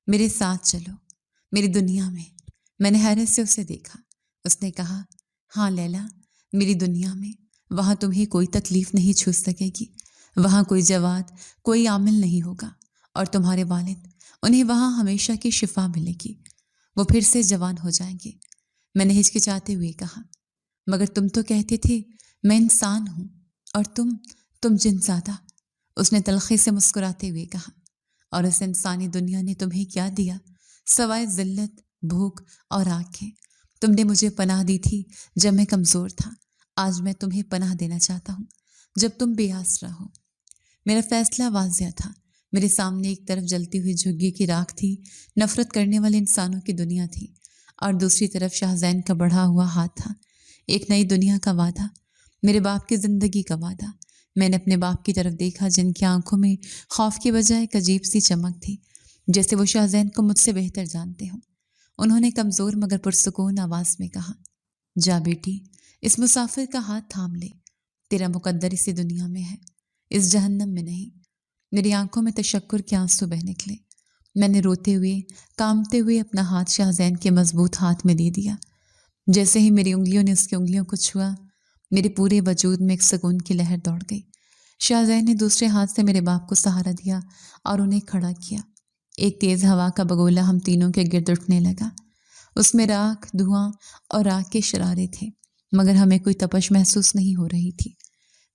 میرے ساتھ چلو، میری دنیا میں۔ میں نے حیرت سے اسے دیکھا۔ اس نے کہا، ہاں لیلا، میری دنیا میں۔ وہاں تمہیں کوئی تکلیف نہیں چھو سکے گی۔ وہاں کوئی جواد، کوئی عامل نہیں ہوگا، اور تمہارے والد، انہیں وہاں ہمیشہ کی شفا ملے گی۔ وہ پھر سے جوان ہو جائیں گے۔ میں نے ہچکچاتے ہوئے کہا، مگر تم تو کہتے تھے میں انسان ہوں اور تم جن زادہ۔ اس نے تلخی سے مسکراتے ہوئے کہا، اور اس انسانی دنیا نے تمہیں کیا دیا سوائے ذلت، بھوک اور آنکھیں؟ تم نے مجھے پناہ دی تھی جب میں کمزور تھا۔ آج میں تمہیں پناہ دینا چاہتا ہوں جب تم بے آسرا ہو۔ میرا فیصلہ واضح تھا۔ میرے سامنے ایک طرف جلتی ہوئی جھگی کی راکھ تھی، نفرت کرنے والے انسانوں کی دنیا تھی، اور دوسری طرف شاہ زین کا بڑھا ہوا ہاتھ تھا، ایک نئی دنیا کا وعدہ، میرے باپ کی زندگی کا وعدہ۔ میں نے اپنے باپ کی طرف دیکھا، جن کی آنکھوں میں خوف کی بجائے ایک عجیب سی چمک تھی، جیسے وہ شاہ زین کو مجھ سے بہتر جانتے ہوں۔ انہوں نے کمزور مگر پرسکون آواز میں کہا، جا بیٹی، اس مسافر کا ہاتھ تھام لے، تیرا مقدر اسی دنیا میں ہے، اس جہنم میں نہیں۔ میری آنکھوں میں تشکر کے آنسو بہ نکلے۔ میں نے روتے ہوئے، کامتے ہوئے اپنا ہاتھ شاہ زین کے مضبوط ہاتھ میں دے دیا۔ جیسے ہی میری انگلیوں نے اس کی انگلیوں کو چھوا، میرے پورے وجود میں ایک سکون کی لہر دوڑ گئی۔ شاہ زین نے دوسرے ہاتھ سے میرے باپ کو سہارا دیا اور انہیں کھڑا کیا۔ ایک تیز ہوا کا بگولا ہم تینوں کے گرد اٹھنے لگا۔ اس میں راکھ، دھواں اور آگ کے شرارے تھے، مگر ہمیں کوئی تپش محسوس نہیں ہو رہی تھی۔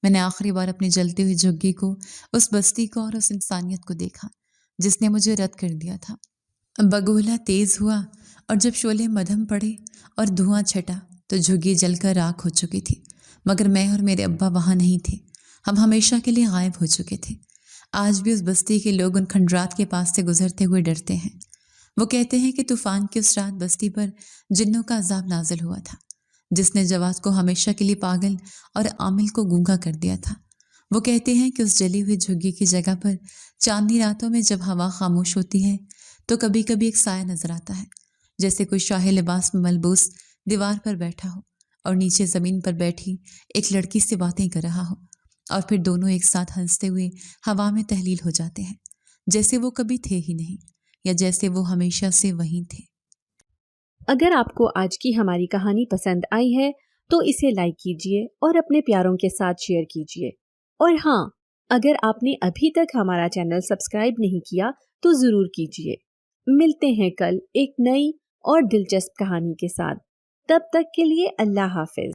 میں نے آخری بار اپنی جلتی ہوئی جھگی کو، اس بستی کو اور اس انسانیت کو دیکھا جس نے مجھے رد کر دیا تھا۔ بگولا تیز ہوا اور جب شعلے مدھم پڑے اور دھواں چھٹا تو جھگی جل کر راکھ ہو چکی تھی، مگر میں اور میرے ابا وہاں نہیں تھے۔ ہم ہمیشہ کے لیے غائب ہو چکے تھے۔ آج بھی اس بستی کے لوگ ان کھنڈرات کے پاس سے گزرتے ہوئے ڈرتے ہیں۔ وہ کہتے ہیں کہ طوفان کی اس رات بستی پر جنوں کا عذاب نازل ہوا تھا، جس نے جواد کو ہمیشہ کے لیے پاگل اور عامل کو گونگا کر دیا تھا۔ وہ کہتے ہیں کہ اس جلی ہوئی جھگی کی جگہ پر چاندنی راتوں میں جب ہوا خاموش ہوتی ہے تو کبھی کبھی ایک سایہ نظر آتا ہے، جیسے کوئی شاہی لباس میں ملبوس دیوار پر بیٹھا ہو اور نیچے زمین پر بیٹھی ایک لڑکی سے باتیں کر رہا ہو، اور پھر دونوں ایک ساتھ ہنستے ہوئے ہوا میں تحلیل ہو جاتے ہیں، جیسے وہ کبھی تھے ہی نہیں، یا جیسے وہ ہمیشہ سے وہیں تھے۔ اگر آپ کو آج کی ہماری کہانی پسند آئی ہے تو اسے لائک کیجیے اور اپنے پیاروں کے ساتھ شیئر کیجیے، اور ہاں، اگر آپ نے ابھی تک ہمارا چینل سبسکرائب نہیں کیا تو ضرور کیجیے۔ ملتے ہیں کل ایک نئی اور دلچسپ کہانی کے ساتھ، تب تک کے لیے اللہ حافظ۔